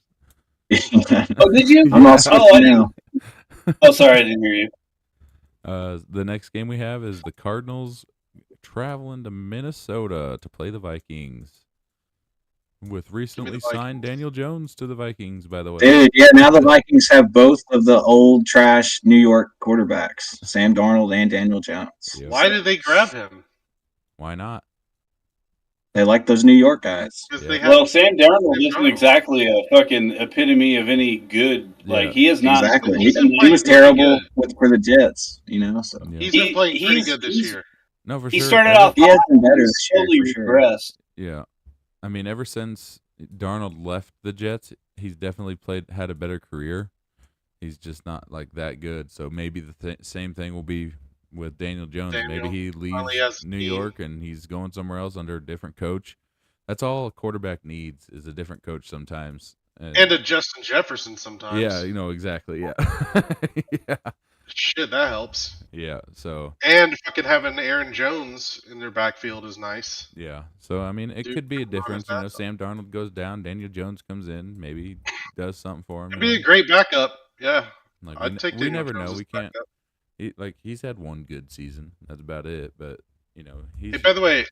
Oh, did you? I'm all Oh, I switching now. Oh, sorry, I didn't hear you. The next game we have is the Cardinals traveling to Minnesota to play the Vikings. With recently Vikings. signed Daniel Jones to the Vikings, by the way. Dude, yeah, now the Vikings have both of the old trash New York quarterbacks, Sam Darnold and Daniel Jones. Yeah. Why did they grab him? Why not? They like those New York guys. Because Yeah. they have. Well, Sam Darnold Sam isn't Darnold. exactly a fucking epitome of any good. Like, Yeah. he is not. Exactly. he's been He playing was really terrible good. for the Jets, So Yeah. He's been playing pretty he's- good this he's- year. No, for He sure. started Ever- off he has been better this year, slowly for sure. regressed. Yeah. I mean, ever since Darnold left the Jets, he's definitely had a better career. He's just not like that good. So maybe the same thing will be with Daniel Jones. Daniel Maybe he finally has leaves New a team. York and he's going somewhere else under a different coach. That's all a quarterback needs is a different coach sometimes. And a Justin Jefferson sometimes. Yeah, exactly. Yeah. Yeah. Shit, that helps. Yeah. So And fucking having Aaron Jones in their backfield is nice. yeah. So I mean, it Dude, could be a come on, difference. is that Sam Darnold goes down, Daniel Jones comes in, maybe does something for him. It'd be a great backup. Yeah, Like I'd take we Daniel never Jones know. as We can't. backup. He's had one good season. That's about it. But he's Hey, by the way,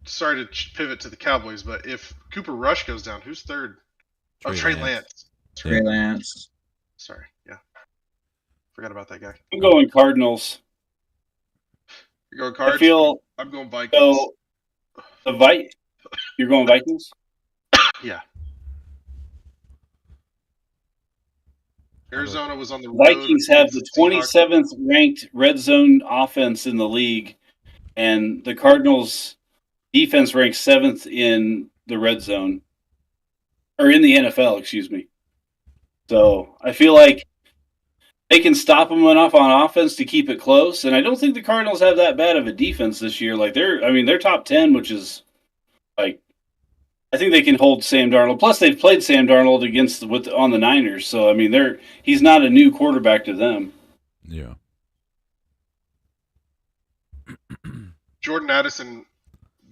sorry to pivot to the Cowboys, but if Cooper Rush goes down, who's third? Trey Lance. Trey Lance. Sorry, yeah, forgot about that guy. I'm going Cardinals. You're going Cards. I feel I'm going Vikings. so. You're going Vikings? Yeah. Arizona was on the road. Vikings have the against the Seahawks. 27th ranked red zone offense in the league, and the Cardinals defense ranks 7th in the red zone, or in the NFL, excuse me. So I feel like they can stop them enough on offense to keep it close, and I don't think the Cardinals have that bad of a defense this year. Like they're top 10, which is like I think they can hold Sam Darnold. Plus, they've played Sam Darnold on the Niners, so I mean he's not a new quarterback to them. Yeah. Jordan Addison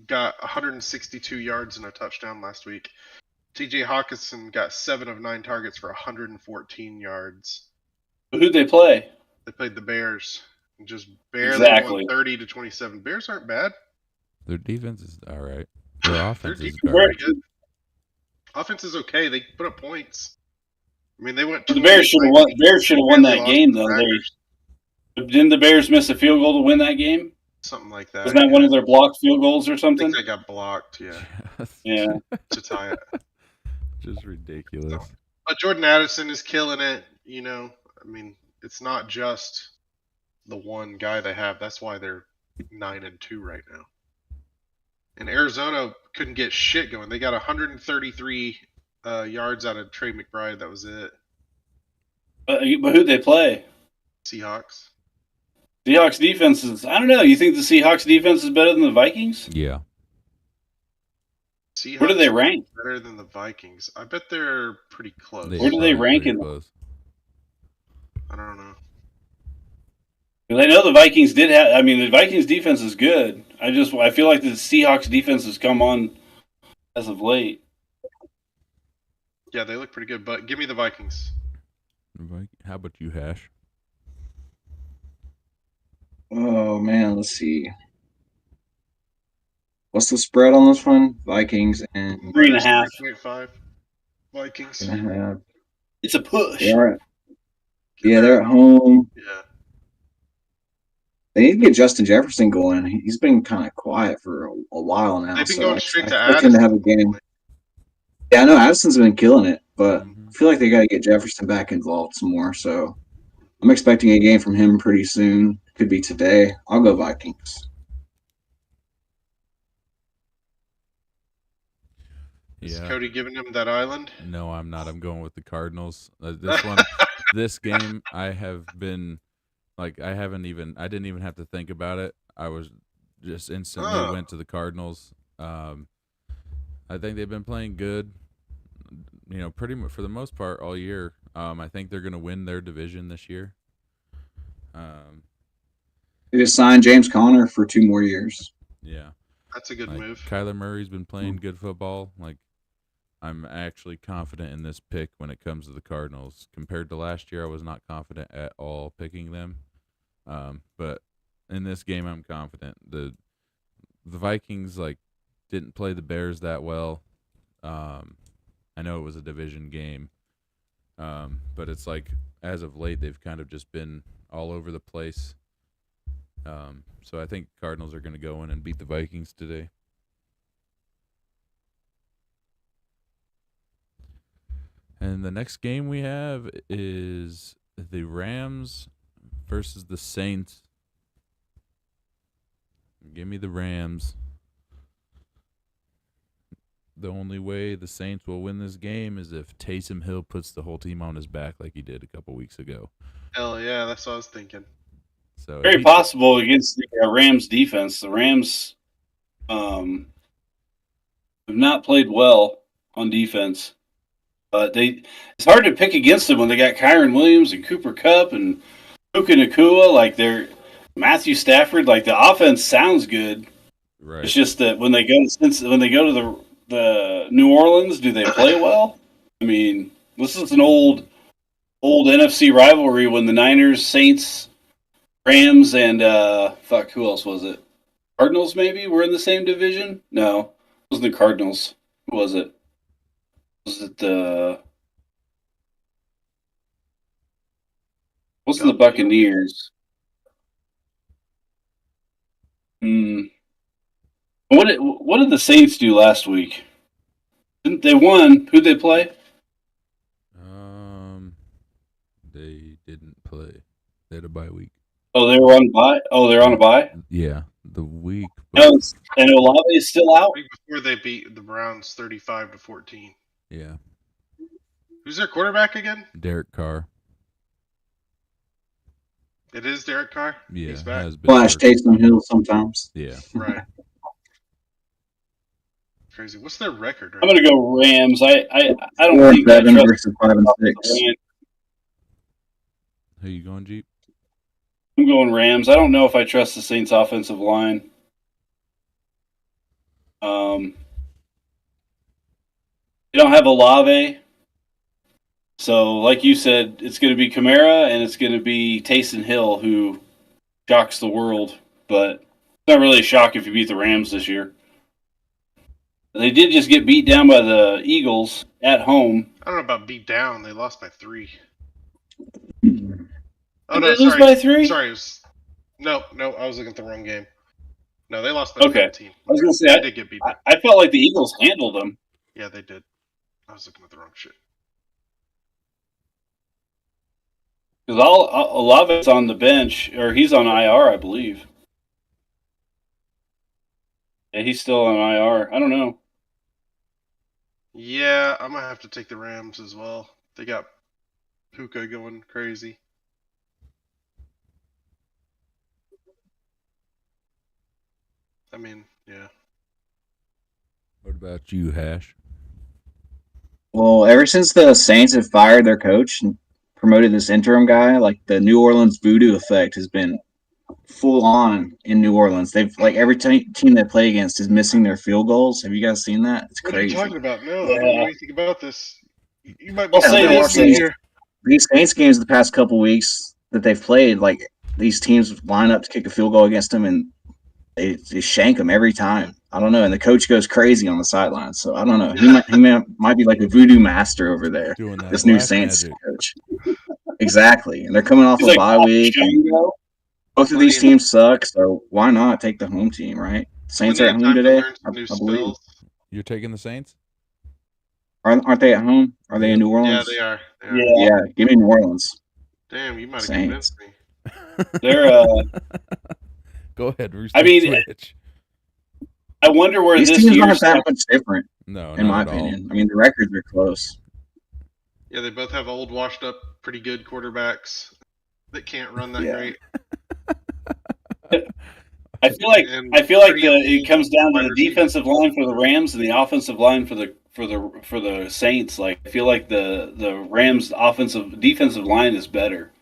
got 162 yards and a touchdown last week. T.J. Hawkinson got 7 of 9 targets for 114 yards. Who'd they play? They played the Bears and just barely Exactly. won 30-27. Bears aren't bad. Their defense is all right. Their offense Their is defense is garbage. pretty good. Offense is okay. They put up points. I mean, they went. The Bears should have won. Bears should have won that game though. Packers. Didn't the Bears miss a field goal to win that game? Something like that. Wasn't that one of their blocked field goals or I something? think they got blocked. Yeah, Yeah. to tie it. Just ridiculous. But Jordan Addison is killing it. I mean, it's not just the one guy they have. That's why they're 9-2 right now. And Arizona couldn't get shit going. They got 133 yards out of Trey McBride. That was it. But who'd they play? Seahawks. Seahawks defense is. I don't know. You think the Seahawks defense is better than the Vikings? Yeah. Seahawks Where do they rank? better than the Vikings. I bet they're pretty close. Where do they probably rank pretty in- close. I don't know. Because I know the Vikings did have. I mean, the Vikings defense is good. I feel like the Seahawks defense has come on as of late. Yeah, they look pretty good, but give me the Vikings. How about you, Hash? Oh man, let's see. What's the spread on this one? Vikings and 3.5. 3.5. Vikings. It's a push. they're at home. Yeah. They need to get Justin Jefferson going. He's been kind of quiet for a while now. They've been so going I straight to expect him to have a Addison. game. Yeah, I know Addison's been killing it, but Mhm. I feel like they got to get Jefferson back involved some more. So I'm expecting a game from him pretty soon. Could be today. I'll go Vikings. Is Yeah. Cody giving them that island? No, I'm not. I'm going with the Cardinals. This game, I have been like, I didn't even have to think about it. I was just instantly went to the Cardinals. I think they've been playing good, pretty much for the most part all year. I think they're going to win their division this year. They just signed James Conner for 2 more years. Yeah. That's a good Like, move. Kyler Murray's been playing good football. Like, I'm actually confident in this pick when it comes to the Cardinals. Compared to last year, I was not confident at all picking them. But in this game, I'm confident. The Vikings didn't play the Bears that well. I know it was a division game, but it's as of late they've kind of just been all over the place. So I think Cardinals are going to go in and beat the Vikings today. And the next game we have is the Rams versus the Saints. Give me the Rams. The only way the Saints will win this game is if Taysom Hill puts the whole team on his back like he did a couple weeks ago. Hell yeah, that's what I was thinking. So if Very he- possible against the Rams defense. The Rams, have not played well on defense. But it's hard to pick against them when they got Kyron Williams and Cooper Kupp and Puka Nacua. Like they're Matthew Stafford. Like the offense sounds good. Right. It's just that when they go to the New Orleans, do they play well? I mean, this is an old NFC rivalry when the Niners, Saints, Rams, and who else was it? Cardinals maybe were in the same division. No, it wasn't the Cardinals. Who was it? Was it the? Wasn't the Buccaneers? What did the Saints do last week? Didn't they won? Who'd they play? They didn't play. They had a bye week. Oh, they were on bye. Oh, they're on a bye. Yeah, the week. And Olave is still out. Week before they beat the Browns 35-14. Yeah. Who's their quarterback again? Derek Carr. It is Derek Carr. Yeah, He's back. has been Flash hurt. Taysom Hill sometimes. Yeah. Right. Crazy. What's their record? I'm gonna go Rams. I don't 4-7 think I trust versus 5-6. Who you going, Jeep? I'm going Rams. I don't know if I trust the Saints' offensive line. They don't have Olave. So, like you said, it's going to be Kamara and it's going to be Taysom Hill who shocks the world. But it's not really a shock if you beat the Rams this year. They did just get beat down by the Eagles at home. I don't know about beat down. They lost by 3. Oh, Did no, they lose sorry. by 3? Sorry. No, I was looking at the wrong game. No, they lost by 17. I was going to say, They did get beat down. I felt like the Eagles handled them. Yeah, they did. I was looking at the wrong shit. Because Olave's on the bench, or he's on IR, I believe. Yeah, he's still on IR. I don't know. Yeah, I'm going to have to take the Rams as well. They got Puka going crazy. I mean, yeah. What about you, Hash? Well, ever since the Saints have fired their coach and promoted this interim guy, like the New Orleans voodoo effect has been full on in New Orleans. They've like every team they play against is missing their field goals. Have you guys seen that? It's What crazy. are you talking about? No, Yeah. I don't know anything about this. You might be I'll say this here. These Saints games the past couple weeks that they've played, like these teams line up to kick a field goal against them and they shank them every time. I don't know, and the coach goes crazy on the sidelines. So I don't know. He might be like a voodoo master over there. Doing that This new black Saints magic. coach. Exactly, and they're coming off He's a like bye week. Shango. Both of these teams suck, so why not take the home team, right? Saints are at home today, I believe. You're taking the Saints? Aren't they at home? Are they in New Yeah, Orleans? they are. Yeah. Give me New Orleans. Damn, you might have Saints. convinced me. They're. Go ahead, Rooster. I mean, Switch. I wonder where These this teams year's aren't that much different, No, in my not at all. opinion. I mean, the records are close. Yeah, they both have old, washed up, pretty good quarterbacks that can't run that Yeah. great. I feel like And it comes down to wide the receiver. defensive line for the Rams and the offensive line for the Saints. Like I feel like the Rams defensive line is better,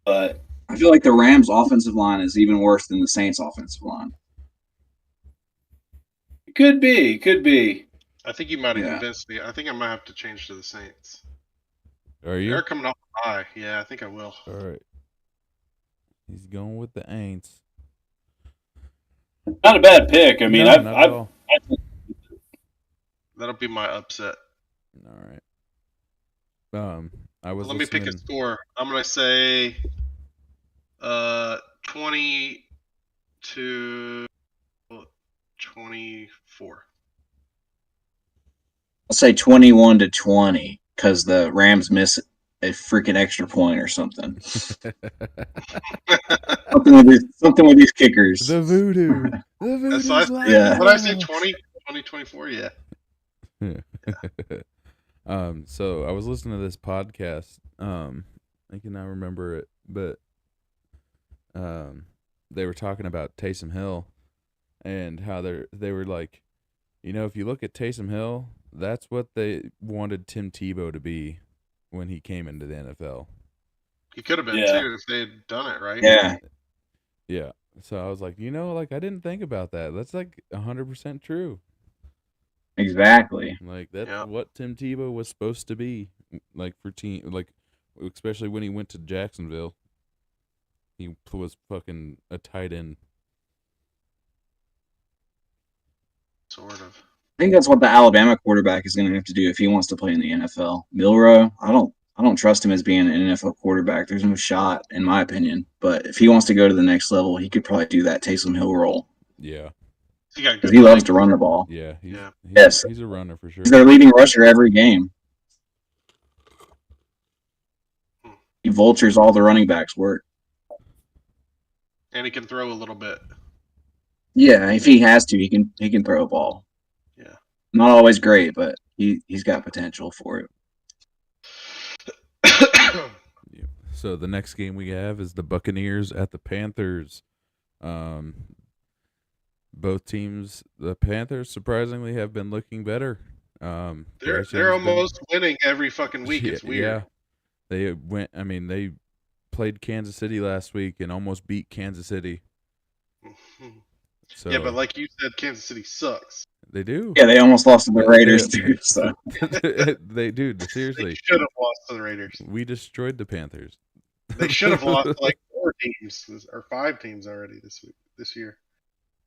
but I feel like the Rams' offensive line is even worse than the Saints' offensive line. it could be. I think you might have Yeah. convinced me. I think I might have to change to the Saints. Are you? They're coming off a bye. Yeah, I think I will. All right. He's going with the Aints. Not a bad pick. I mean, No, not at all. That'll be my upset. All right. I was. Let me pick a listening- score. I'm gonna say 20 to 24. I'll say 21-20 because the Rams miss a freaking extra point or something. Something with these kickers. The voodoo. The voodoo's That's live. Yeah. What did I say? 24? Yeah. So I was listening to this podcast. I cannot remember it, but they were talking about Taysom Hill and how they were like, You know, if you look at Taysom Hill, that's what they wanted Tim Tebow to be when he came into the NFL. He could have been Yeah. too if they had done it right. Yeah, Yeah. So I was like, like I didn't think about that. That's like 100% true. exactly. Like that's Yeah. what Tim Tebow was supposed to be, like for team, like especially when he went to Jacksonville. He was fucking a tight end. Sort of. I think that's what the Alabama quarterback is going to have to do if he wants to play in the NFL. Milroe, I don't trust him as being an NFL quarterback. There's no shot, in my opinion. But if he wants to go to the next level, he could probably do that Taysom Hill role Yeah. He got because good he loves legs. to run the ball. Yeah. Yeah. Yes. He's a runner for sure. He's their leading rusher every game. He vultures all the running backs' work. And he can throw a little bit. Yeah, if he has to, he can throw a ball. Yeah. Not always great, but he's got potential for it. Yeah. So the next game we have is the Buccaneers at the Panthers. Both teams, the Panthers surprisingly have been looking better. They're Bryce Young's been- almost winning every fucking week. It's weird. Yeah, they went. I mean, they played Kansas City last week and almost beat Kansas City. So Yeah, but like you said, Kansas City sucks. they do. Yeah, they almost lost to the Raiders Yeah. too. So They do. They Seriously, should have lost to the Raiders. we destroyed the Panthers. They should have lost to like 4 teams or 5 teams already this year.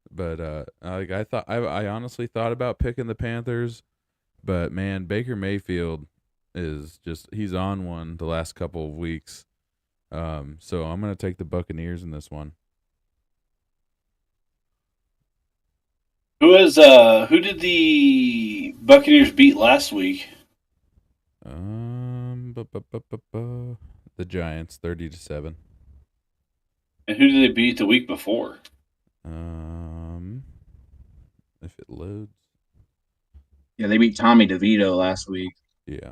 But like I honestly thought about picking the Panthers, but man, Baker Mayfield is he's on one the last couple of weeks. So I'm gonna take the Buccaneers in this one. Who did the Buccaneers beat last week? The Giants 30-7. And who did they beat the week before? If it loads, yeah, they beat Tommy DeVito last week. yeah.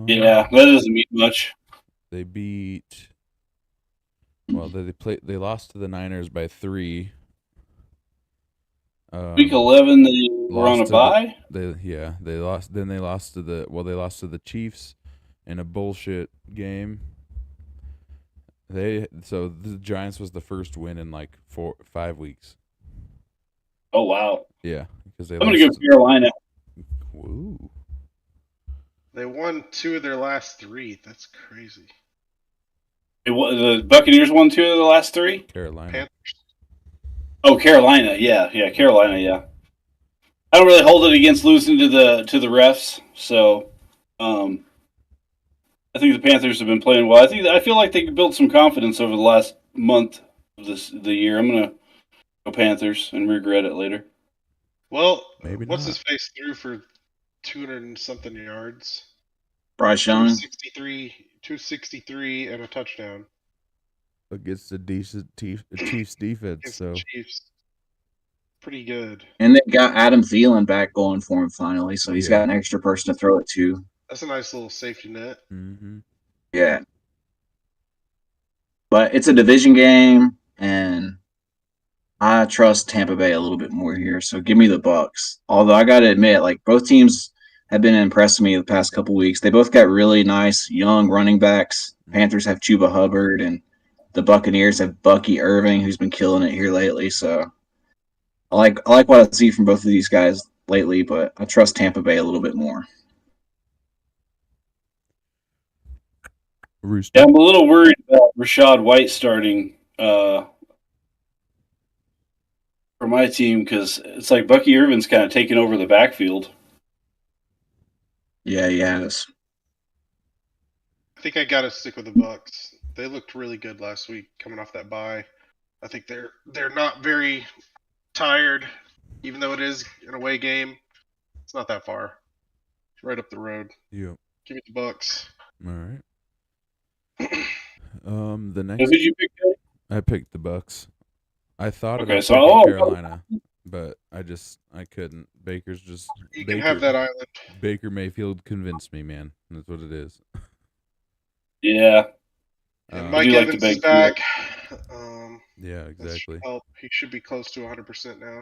Yeah, that doesn't mean much. They beat. Well, they lost to the Niners by 3. Week 11, they were on a bye. They lost. Then they lost to the Chiefs in a bullshit game. So the Giants was the first win in like 5 weeks. Oh wow! Yeah, because I'm gonna go Carolina. Woo. They won 2 of their last 3. That's crazy. The Buccaneers won 2 of the last 3. Carolina. Panthers. Oh, Carolina. Yeah, Carolina. Yeah. I don't really hold it against losing to the refs, so I think the Panthers have been playing well. I feel like they built some confidence over the last month of the year. I'm gonna go Panthers and regret it later. Well, Maybe what's not. his face threw for 200 and something yards? Bryce Young. 263 and a touchdown Against a decent Chiefs defense. against So the Chiefs. Pretty good. And they got Adam Thielen back going for him finally, so he's Yeah. got an extra person to throw it to. That's a nice little safety net. mm-hmm. Yeah. But it's a division game, and I trust Tampa Bay a little bit more here. So give me the Bucks. Although I got to admit, like both teams have been impressing me the past couple weeks. They both got really nice young running backs. Panthers have Chuba Hubbard, and the Buccaneers have Bucky Irving, who's been killing it here lately. So I like what I see from both of these guys lately, but I trust Tampa Bay a little bit more. Rooster. Yeah, I'm a little worried about Rashad White starting for my team because it's like Bucky Irvin's kind of taking over the backfield. Yeah, he has. I think I got to stick with the Bucks. They looked really good last week coming off that bye. I think they're not very tired, even though it is an away game. It's not that far. It's right up the road. Yeah. Give me the Bucks. All right. The So next who'd you pick? Jay? I picked the Bucks. I thought Okay, about so- picking oh, Carolina, but I couldn't. You can have that island. Baker Mayfield convinced me, man. That's what it is. Yeah, And Mike do like the Evans is big back. Yeah, That should exactly. help. He should be close to 100% now.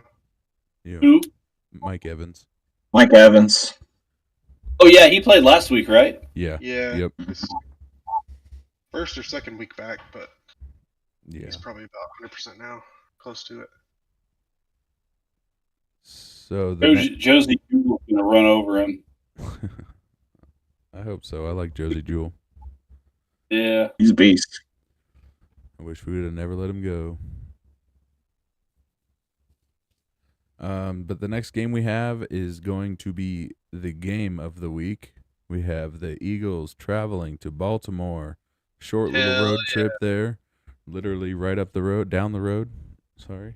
Yeah. who? Mike Evans. Mike Evans. Oh yeah, he played last week, right? Yeah. Yeah. Yep. It's first or second week back, but Yeah. he's probably about 100% now, close to it. So the Josie Jewell's gonna run over him. I hope so. I like Josie Jewell. Yeah. He's a beast. I wish we would have never let him go. But the next game we have is going to be the game of the week. We have the Eagles traveling to Baltimore. Short little Hell road trip there. Literally right up the road, down the road. Sorry.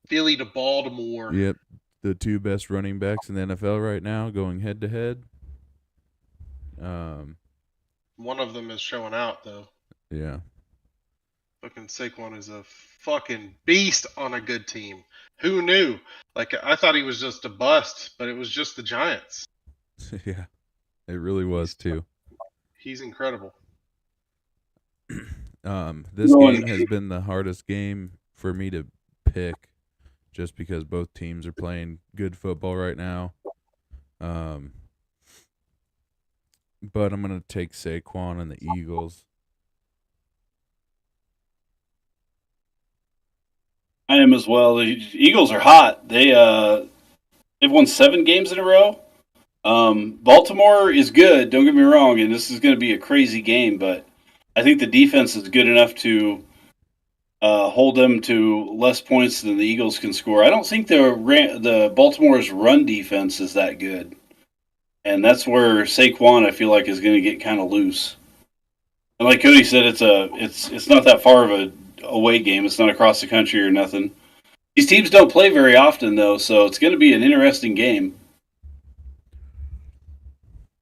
Philly to Baltimore. Yep. The two best running backs in the NFL right now going head to head. One of them is showing out, though. Yeah. Fucking Saquon is a fucking beast on a good team. Who knew? Like, I thought he was just a bust, but it was just the Giants. Yeah. It really was too. He's incredible. This game has been the hardest game for me to pick just because both teams are playing good football right now. But I'm going to take Saquon and the Eagles. I am as well. The Eagles are hot. They've won 7 games in a row. Baltimore is good. Don't get me wrong, and this is going to be a crazy game. But I think the defense is good enough to hold them to less points than the Eagles can score. I don't think the Baltimore's run defense is that good, and that's where Saquon I feel like is going to get kind of loose. And like Cody said, it's not that far of a away game. It's not across the country or nothing. These teams don't play very often though, so it's going to be an interesting game.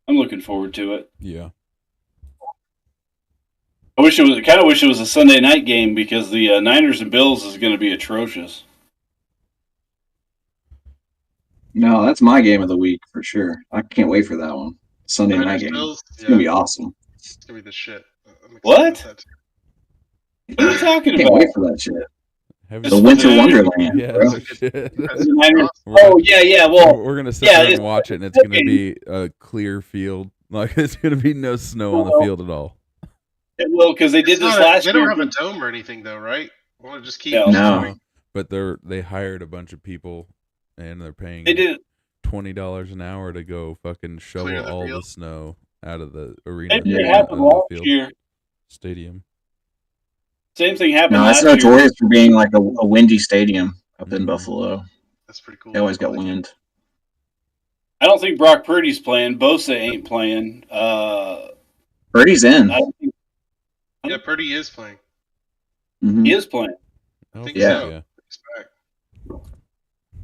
I'm looking forward to it. Yeah. I wish it was a Sunday night game because the Niners and Bills is going to be atrocious. No, that's my game of the week for sure. I can't wait for that one. Sunday night game. Bills, It's gonna be awesome. It's gonna be the shit. I'm excited What? about that too. What are you talking Can't about? wait for that shit. Have The The you- Winter Niners- Wonderland, yeah, bro. no shit. The Niners- We're- Oh yeah. Well, we're gonna sit yeah, there it's- and watch it, and it's gonna be a clear field. Like it's gonna be no snow on the field at all. because they did It's this not last they year. don't have a dome or anything though, right? Want to just keep No. No. But they hired a bunch of people, and they're paying They did. $20 an hour to go fucking shovel Clear the all the field. snow out of the arena. Same thing Yeah. happened last year. Stadium. Same thing happened No, last it's year. notorious for being like a windy stadium up in Mhm. Buffalo. That's pretty cool. They always got wind. I don't think Brock Purdy's playing. Bosa ain't playing. Purdy's in. I don't think Yeah, Purdy is playing. Mhm. he is playing. I think Yeah. so. He's back.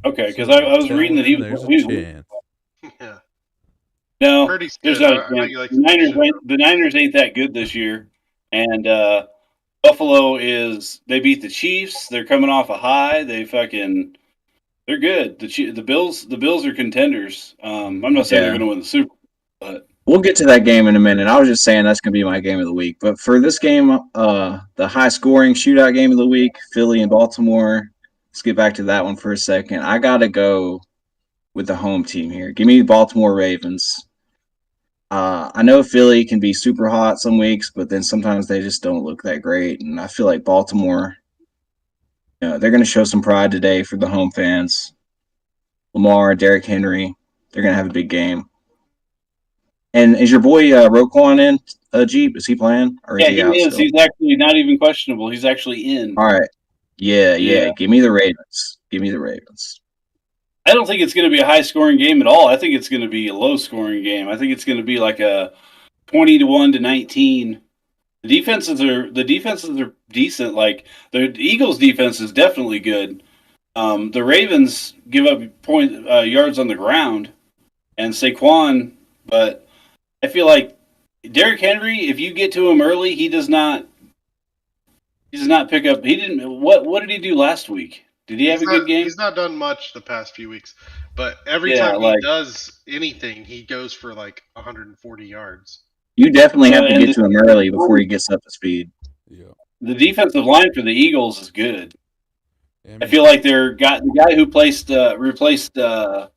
Okay, because I was reading that he was. There's he a was- chance. Yeah, No, Purdy's there's good. not I a know chance. you like The Niners, shit. the Niners ain't that good this year, and Buffalo is. They beat the Chiefs. They're coming off a high. They're good. The Bills are contenders. I'm not saying they're Yeah. going to win the Super Bowl, but We'll get to that game in a minute. I was just saying that's going to be my game of the week. But for this game, the high-scoring shootout game of the week, Philly and Baltimore. Let's get back to that one for a second. I got to go with the home team here. Give me Baltimore Ravens. I know Philly can be super hot some weeks, but then sometimes they just don't look that great. And I feel like Baltimore, they're going to show some pride today for the home fans. Lamar, Derrick Henry, they're going to have a big game. And is your boy Roquan in, Jeep? Is he playing? Or is yeah, he he out is. still? He's actually not even questionable. He's actually in. All right. Yeah. Yeah. Give me the Ravens. Give me the Ravens. I don't think it's going to be a high-scoring game at all. I think it's going to be a low-scoring game. I think it's going to be like a 20-1 to 19. The defenses are decent. Like the Eagles' defense is definitely good. The Ravens give up yards on the ground, and Saquon. But I feel like Derrick Henry, if you get to him early, he does not pick up. He didn't. What did he do last week? Did he have a good game? He's not done much the past few weeks, but every Yeah, time like- he does anything, he goes for like 140 yards. You definitely have to And get to him early before he gets up to speed. Yeah. The defensive line for the Eagles is good. I feel like the guy who replaced the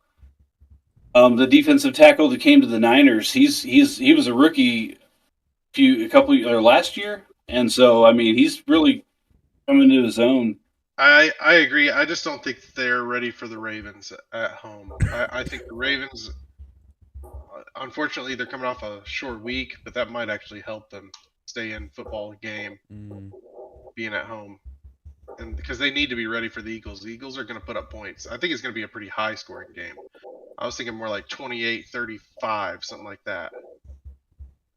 defensive tackle that came to the Niners. He was a rookie last year, and so I mean he's really coming to his own. I agree. I just don't think they're ready for the Ravens at home. I think the Ravens, unfortunately, they're coming off a short week, but that might actually help them stay in football game, being at home. And because they need to be ready for the Eagles. The Eagles are going to put up points. I think it's going to be a pretty high scoring game. I was thinking more like 28-35, something like that.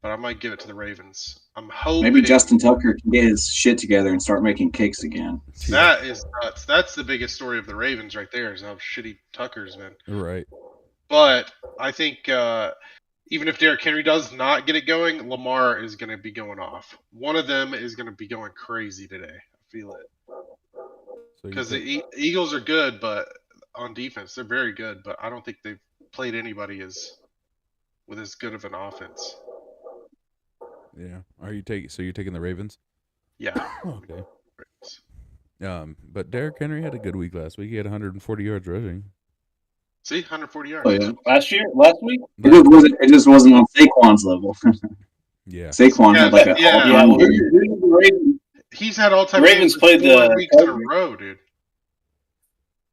But I might give it to the Ravens. I'm hoping maybe Justin Tucker can get his shit together and start making kicks again. That is nuts. That's the biggest story of the Ravens right there, is how shitty Tucker's been. Right. But I think even if Derrick Henry does not get it going, Lamar is going to be going off. One of them is going to be going crazy today. I feel it. Because the Eagles are good, but on defense, they're very good. But I don't think they've played anybody with as good of an offense. Yeah. You're taking the Ravens? Yeah. Okay. But Derrick Henry had a good week last week. He had 140 yards rushing. See, 140 yards. Oh, yeah. Last week? It just wasn't on Saquon's level. Yeah. Saquon had like a well, the Ravens. He's had all time. Ravens played 4 weeks in a row, dude.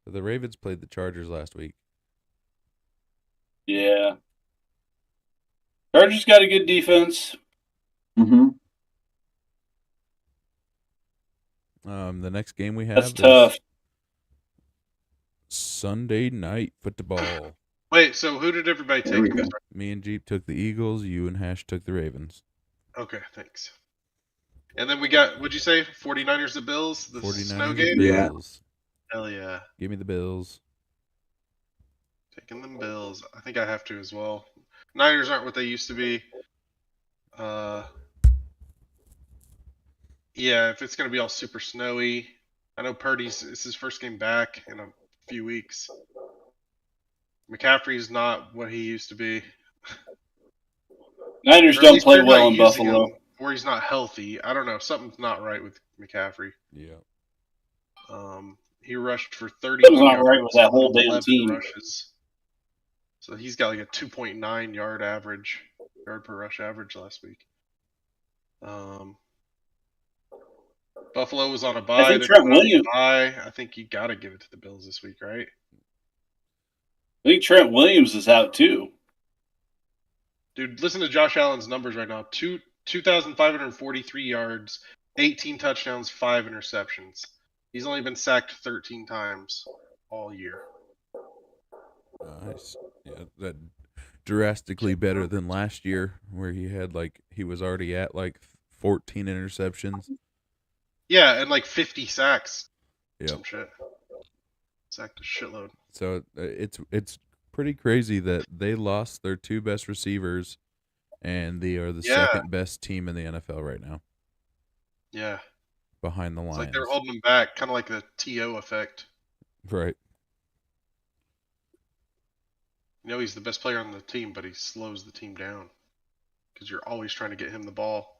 The Ravens played the Chargers last week. Yeah. Chargers got a good defense. Mm-hmm. The next game we have That's is tough. Sunday night football. Wait, so who did everybody There we take? go. Me and Jeep took the Eagles. You and Hash took the Ravens. Okay, thanks. And then we got, what'd you say? 49ers the Bills? The 49ers snow the game? Yeah. Bills. Hell yeah. Give me the Bills. Taking them Bills. I think I have to as well. Niners aren't what they used to be. Yeah, if it's going to be all super snowy. I know it's his first game back in a few weeks. McCaffrey's not what he used to be. Niners Or at don't least play they're well not in using Buffalo. him, or he's not healthy. I don't know. Something's not right with McCaffrey. Yeah. He rushed for 30 Something's not right with that whole damn team. rushes. So he's got like a 2.9 yard per rush average last week. Buffalo was on a bye. I think They're Trent coming off a Williams. bye. I think you got to give it to the Bills this week, right? I think Trent Williams is out too. Dude, listen to Josh Allen's numbers right now. 2,543 yards, 18 touchdowns, 5 interceptions. He's only been sacked 13 times all year. Nice. Yeah, that drastically better than last year, where he was already at like 14 interceptions. Yeah, and like 50 sacks. Yeah. Some shit. Sacked a shitload. So it's pretty crazy that they lost their two best receivers, and they are the second best team in the NFL right now, Yeah. behind the It's Lions. like they're holding him back, kind of like the T.O. effect. Right. You know he's the best player on the team, but he slows the team down because you're always trying to get him the ball.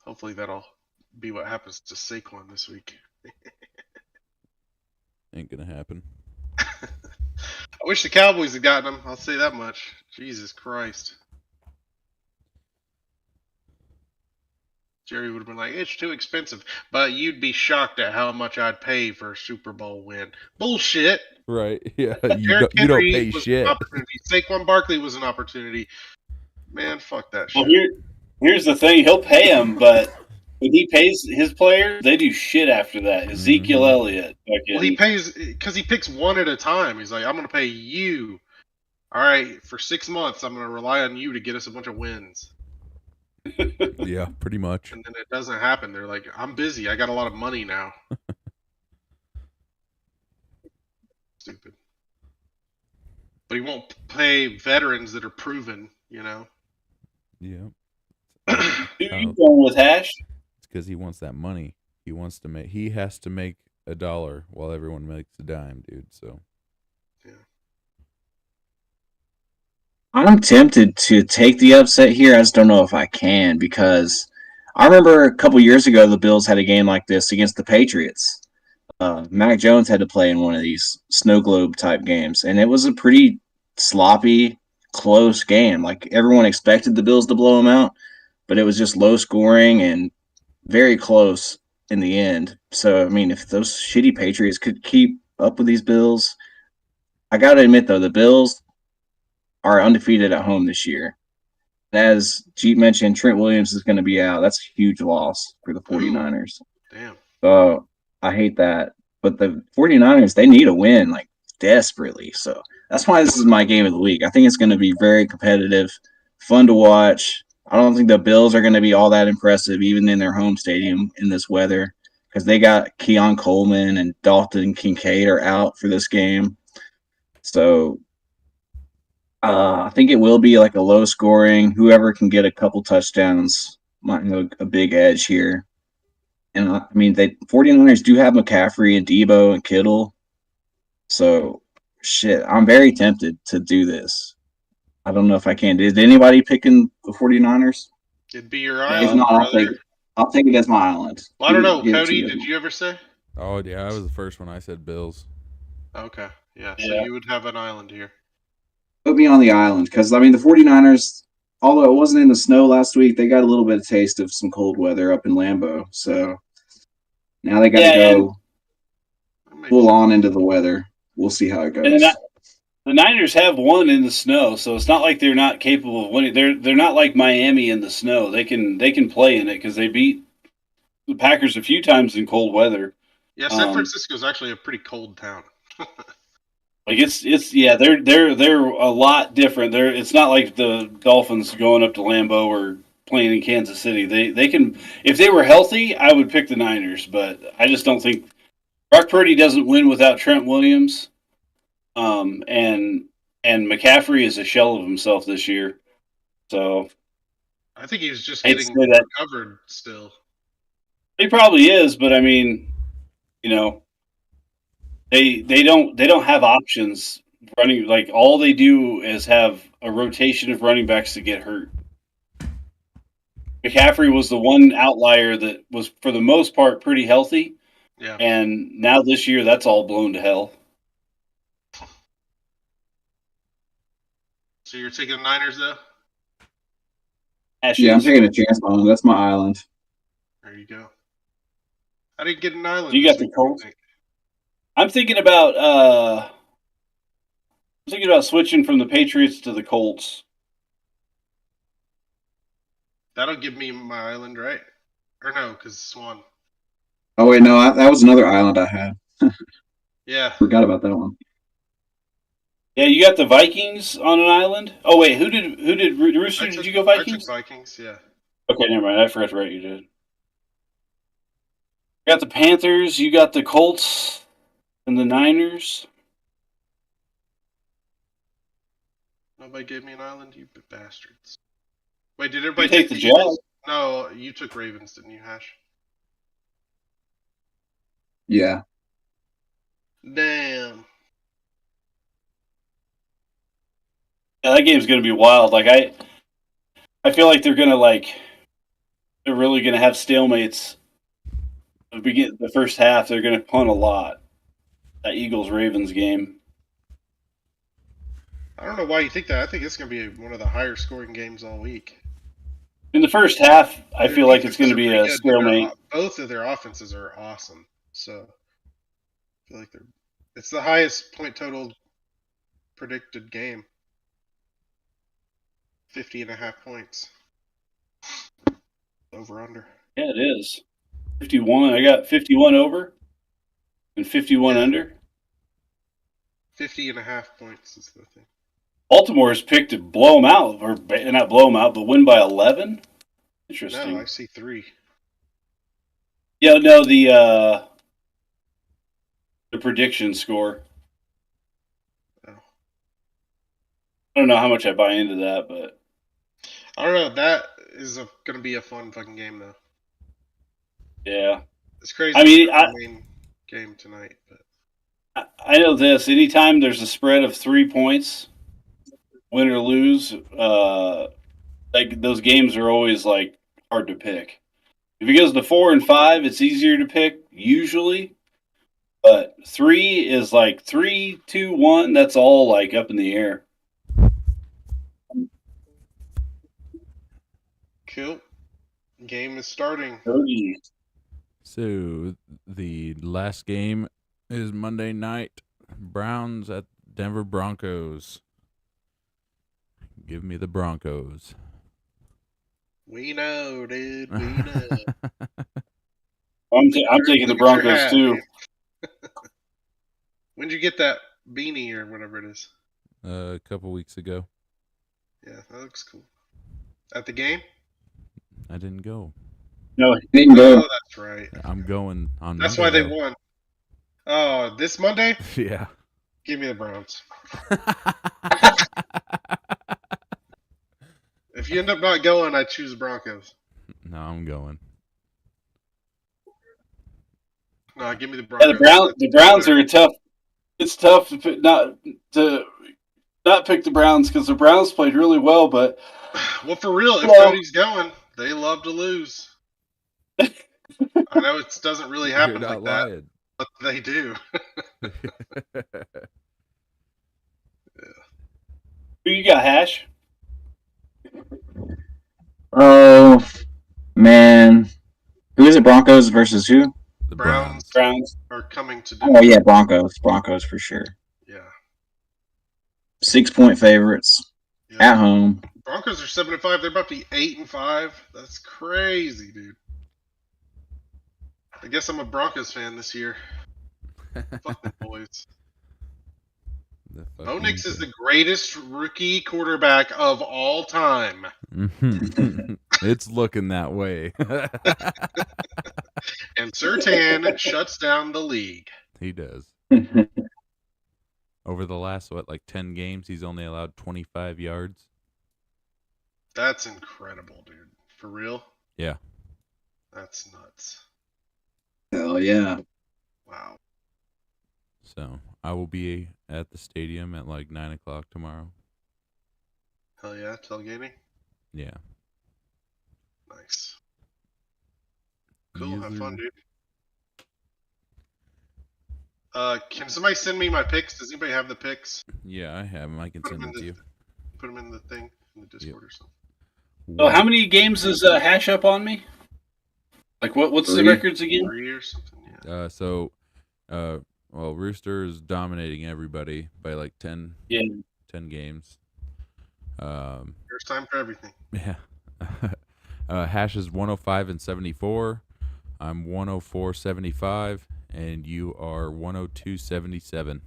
Hopefully that'll be what happens to Saquon this week. Ain't gonna happen. I wish the Cowboys had gotten him. I'll say that much. Jesus Christ. Jerry would have been like, it's too expensive. But you'd be shocked at how much I'd pay for a Super Bowl win. Bullshit. Right. Yeah. You Derrick don't Henry pay was shit. An opportunity. Saquon Barkley was an opportunity. Man, fuck that shit. Well, here's the thing: he'll pay him, but when he pays his players, they do shit after that. Ezekiel Elliott. Well, he pays because he picks one at a time. He's like, I'm going to pay you. All right, for 6 months, I'm going to rely on you to get us a bunch of wins. Yeah, pretty much. And then it doesn't happen. They're like, I'm busy. I got a lot of money now. Stupid. But he won't pay veterans that are proven, you know? Yeah. Who you going with, Hash? It's because he wants that money. He has to make $1 while everyone makes a dime, dude. So I'm tempted to take the upset here. I just don't know if I can because I remember a couple years ago the Bills had a game like this against the Patriots. Mac Jones had to play in one of these snow globe type games, and it was a pretty sloppy, close game. Like everyone expected the Bills to blow them out, but it was just low scoring and very close in the end. So I mean, if those shitty Patriots could keep up with these Bills, I got to admit though, the Bills are undefeated at home this year. As Jeep mentioned, Trent Williams is going to be out. That's a huge loss for the 49ers. Damn. So I hate that. But the 49ers, they need a win like desperately. So that's why this is my game of the week. I think it's going to be very competitive, fun to watch. I don't think the Bills are going to be all that impressive, even in their home stadium in this weather, because they got Keon Coleman and Dalton Kincaid are out for this game. So I think it will be like a low scoring. Whoever can get a couple touchdowns might have a big edge here. And I mean, the 49ers do have McCaffrey and Debo and Kittle. So, shit, I'm very tempted to do this. I don't know if I can. Is anybody picking the 49ers? It'd be your If island, not, brother. I'll take it as my island. Well, I don't know, Give it to Cody. you. Did you ever say? Oh yeah, that was the first one I said Bills. Okay, yeah. So Yeah. you would have an island here. Put me on the island because, I mean, the 49ers, although it wasn't in the snow last week, they got a little bit of taste of some cold weather up in Lambeau. So now they got to Yeah, go That makes full sense. on into the weather. We'll see how it And goes. the Niners have won in the snow, so it's not like they're not capable of winning. They're not like Miami in the snow. They can play in it because they beat the Packers a few times in cold weather. Yeah, San Francisco is actually a pretty cold town. Like it's yeah, they're a lot different. It's not like the Dolphins going up to Lambeau or playing in Kansas City. They can, if they were healthy, I would pick the Niners, but I just don't think Brock Purdy doesn't win without Trent Williams. And McCaffrey is a shell of himself this year. So I think he was just I'd getting say that recovered still. he probably is, but I mean, you know, they don't have options running. Like all they do is have a rotation of running backs to get hurt. McCaffrey was the one outlier that was for the most part pretty healthy, Yeah. and now this year that's all blown to hell. So you're taking the Niners though? Yeah, I'm taking a chance on them. That's my island. There you go. I didn't get an island. You this got the week, I don't Colts? think. I'm thinking about switching from the Patriots to the Colts. That'll give me my island, right? Or no, because Swan. Oh wait, no, that was another island I had. Yeah. Forgot about that one. Yeah, you got the Vikings on an island. Oh wait, who did Rooster? Did you go I took Vikings? Vikings, yeah. Okay, never mind. I forgot to write you did. You got the Panthers. You got the Colts and the Niners. Nobody gave me an island, you bastards. Wait, did everybody take the Eagles? No, you took Ravens, didn't you, Hash? Yeah. Damn. Yeah, that game's gonna be wild. Like I feel like they're really gonna have stalemates. The first half, they're gonna punt a lot. That Eagles Ravens game. I don't know why you think that. I think it's going to be one of the higher scoring games all week. In the first half, I Their feel like it's going to defenses be are a pretty good, but stalemate. both of their offenses are awesome. So I feel like it's the highest point total predicted game. 50.5 points. Over under. Yeah, it is. 51. I got 51 over and 51 Yeah. under. 50.5 points is the thing. Baltimore is picked to blow them out, or not blow them out, but win by 11. Interesting. No, I see 3. Yeah, no, the prediction score. Oh. I don't know how much I buy into that, but I don't know. That is going to be a fun fucking game, though. yeah. It's crazy. I mean, it's the main game tonight, but I know this. Anytime there's a spread of 3 points, win or lose, like those games are always like hard to pick. If it goes to 4 and 5, it's easier to pick usually. But 3 is like 3, 2, 1. That's all like up in the air. Cool. Game is starting. Cody. So the last game is Monday night. Browns at Denver Broncos. Give me the Broncos. We know, dude. We know. I'm taking the Look at your Broncos hat, too. man. When'd you get that beanie or whatever it is? A couple weeks ago. Yeah, that looks cool. At the game? I didn't go. No, Didn't Oh, go. that's right. I'm going on That's Monday, why they though. won. Oh, this Monday? Yeah. Give me the Browns. If you end up not going, I choose the Broncos. No, I'm going. No, give me the yeah, Broncos. the Browns are a tough. It's tough to not pick the Browns because the Browns played really well, but Well, for real, if Well- Cody's going, they love to lose. I know it doesn't really happen You're like not that, but they do. lying. who you got, Hash? Oh man, who is it? Broncos versus who? The Browns. Browns. Browns. Are coming to do. Oh yeah, Broncos. Broncos for sure. Yeah. 6-point favorites Yeah. at home. Broncos are 7-5. They're about to be 8-5. That's crazy, dude. I guess I'm a Broncos fan this year. Fuck the boys. The Bo fucking- Nix is the greatest rookie quarterback of all time. Mhm. It's looking that way. And Surtain shuts down the league. He does. Over the last, 10 games, he's only allowed 25 yards. That's incredible, dude. For real? Yeah. That's nuts. Hell yeah. Wow. So I will be at the stadium at 9 o'clock tomorrow. Hell yeah, tailgating. Yeah. Nice. Cool, Yes, have sir. fun, dude. Can somebody send me my picks? Does anybody have the picks? Yeah, I have them. I can Put send them them to in you. Put them in the thing, in the Discord or something. Oh, how many games is Hash up on me? What's the 3. records again? 3 or something, yeah. Rooster is dominating everybody by 10 Yeah. 10 games. First time for everything. Yeah. Hash is 105 and 74. I'm 104.75, and you are 102.77.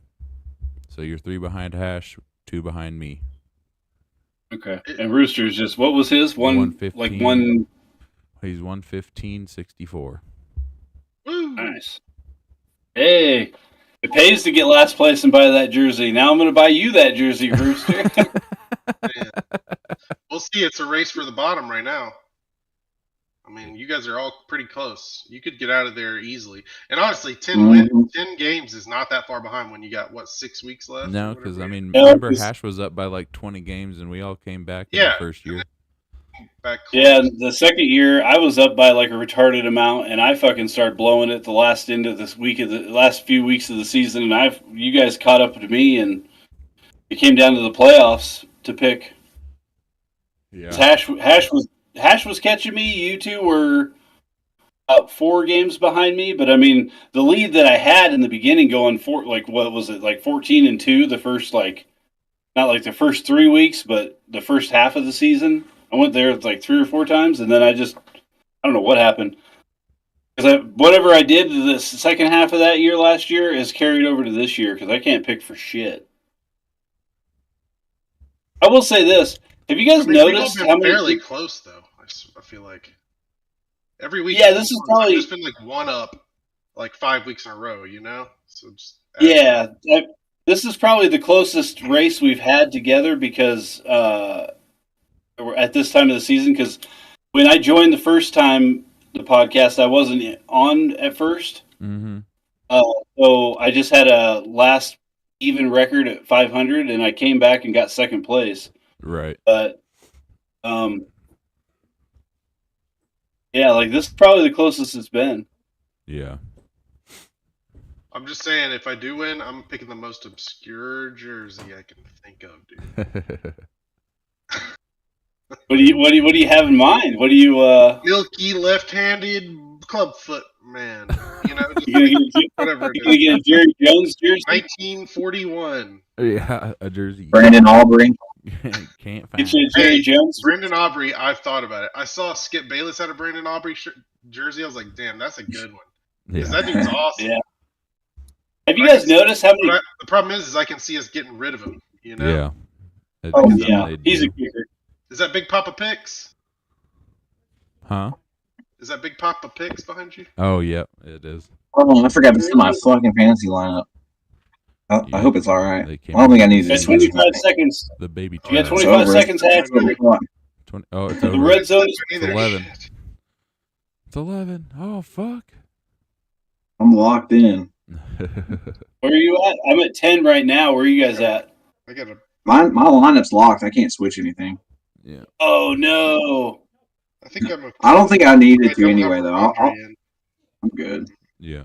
So you're 3 behind Hash, 2 behind me. Okay. And Rooster's just what was his 115. He's 115.64. Woo! Nice. Hey, it pays to get last place and buy that jersey. Now I'm going to buy you that jersey, Rooster. Man. We'll see. It's a race for the bottom right now. I mean, you guys are all pretty close. You could get out of there easily. And honestly, 10 games is not that far behind when you got, 6 weeks left? No, or because, whatever? remember Hash was up by 20 games, and we all came back in the Yeah. first year. Back close. Yeah, the second year I was up by a retarded amount, and I fucking started blowing it the last few weeks of the season, and you guys caught up to me, and it came down to the playoffs to pick. Yeah. Hash was catching me. You two were about 4 games behind me, but I mean the lead that I had in the beginning going for what was it 14-2 the first not the first 3 weeks, but the first half of the season. I went there 3 or 4 times, and then I don't know what happened. Because whatever I did the second half of that year last year is carried over to this year because I can't pick for shit. I will say this: have you guys I mean, people noticed have how been many? fairly close, though. I feel like every week. Yeah, this is probably- I've just been one up, 5 weeks in a row. So just Yeah, this is probably the closest race we've had together because at this time of the season. Because when I joined the first time the podcast, I wasn't on at first. Mm-hmm. So I just had a last even record at 500, and I came back and got second place. Right. But Yeah, like this is probably the closest it's been. Yeah. I'm just saying, if I do win, I'm picking the most obscure jersey I can think of, dude. What do you have in mind? What do you Milky left-handed clubfoot man. You know, just you whatever gonna it is. get a Jerry Jones jersey? 1941. Yeah, a jersey. Brandon Aubrey. Can't find. Get you a Jerry Hey, Jones. Brendan Aubrey, I've thought about it. I saw Skip Bayless had a Brandon Aubrey jersey. I was like, damn, that's a good one. Because Yeah. that dude's awesome. Yeah. Have you guys noticed how many? The problem is I can see us getting rid of him. You know? Yeah. It'd Oh, be something Yeah, they'd he's a do. kicker. Is that Big Papa Picks? Huh? Is that Big Papa Picks behind you? Oh, yep, it is. Oh, I forgot to set my fucking fantasy lineup. I hope it's all right. They I came don't think I up need with to Got the- switch 25 it. seconds. The baby You got trash. It's 25 over. seconds after. Oh, it's The over. red zone is. Either 11. shit. It's 11. Oh, fuck. I'm locked in. Where are you at? I'm at 10 right now. Where are you guys at? I got a. My lineup's locked. I can't switch anything. Yeah. Oh no! I think I'm. I don't think I needed I to don't anyway, have though. Ramondre in. I'm good. Yeah.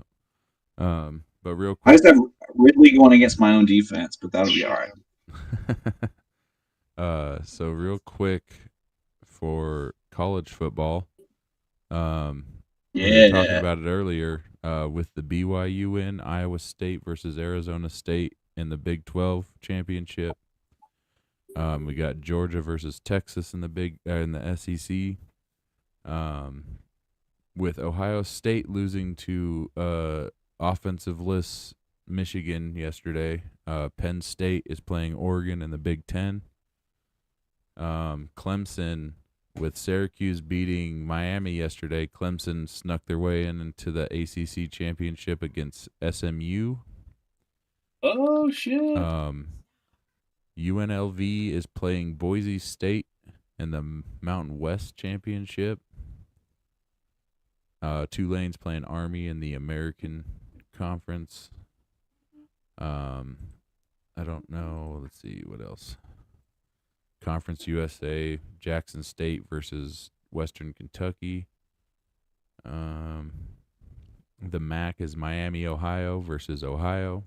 But real I quick. just have Ridley going against my own defense, but that'll be all right. So real quick for college football, we were talking Yeah. about it earlier, with the BYU win, Iowa State versus Arizona State in the Big 12 championship. We got Georgia versus Texas in the SEC. With Ohio State losing to offensive-less Michigan yesterday. Penn State is playing Oregon in the Big 10. Clemson, with Syracuse beating Miami yesterday, Clemson snuck their way into the ACC championship against SMU. Oh shit! UNLV is playing Boise State in the Mountain West championship. Tulane's playing Army in the American Conference. I don't know. Let's see what else. Conference USA, Jackson State versus Western Kentucky. The MAC is Miami, Ohio versus Ohio.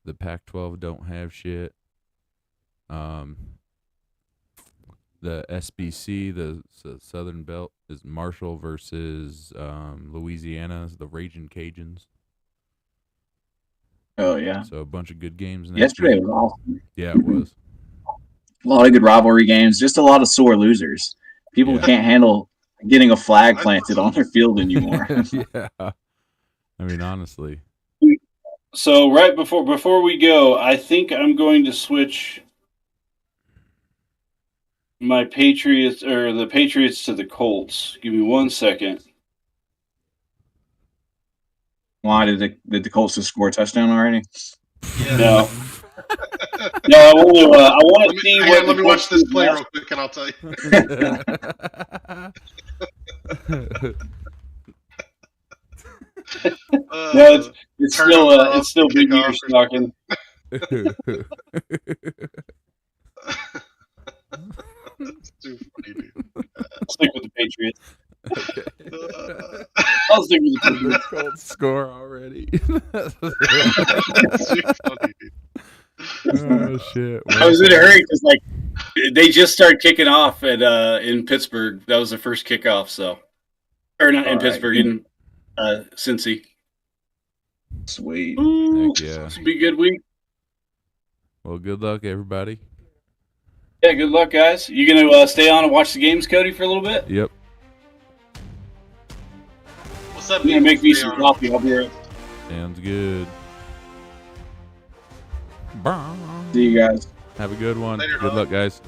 The Pac-12 don't have shit. The SBC, the Southern Belt, is Marshall versus Louisiana, the Raging Cajuns. Oh, yeah. So a bunch of good games next Yesterday week. was awesome. Yeah, it was. A lot of good rivalry games. Just a lot of sore losers. People Yeah. can't handle getting a flag planted on their field anymore. Yeah. I mean, honestly. So right before we go, I think I'm going to switch my Patriots or the Patriots to the Colts. Give me 1 second. Why did the Colts just score a touchdown already? No, no, I want to see what. Let me watch this play last- real quick, and I'll tell you. No, it's Turnover still off the Big Ear kickoff. stocking. It's too funny, dude. I'll stick with the Patriots. Uh, I'll stick with the Patriots. Colts score already. it's too funny, dude. Oh shit! I was in a hurry because like they just started kicking off at in Pittsburgh. That was the first kickoff. So, or not in All right. Pittsburgh, in Cincy. Sweet. Ooh, Heck yeah. this will be a good week. Well, good luck, everybody. Yeah, good luck, guys. You gonna stay on and watch the games, Cody, for a little bit? Yep. What's up, I'm gonna make me Stay some on. coffee. I'll be right. Sounds good. See you guys. Have a good one. Later, Good dog. luck, guys.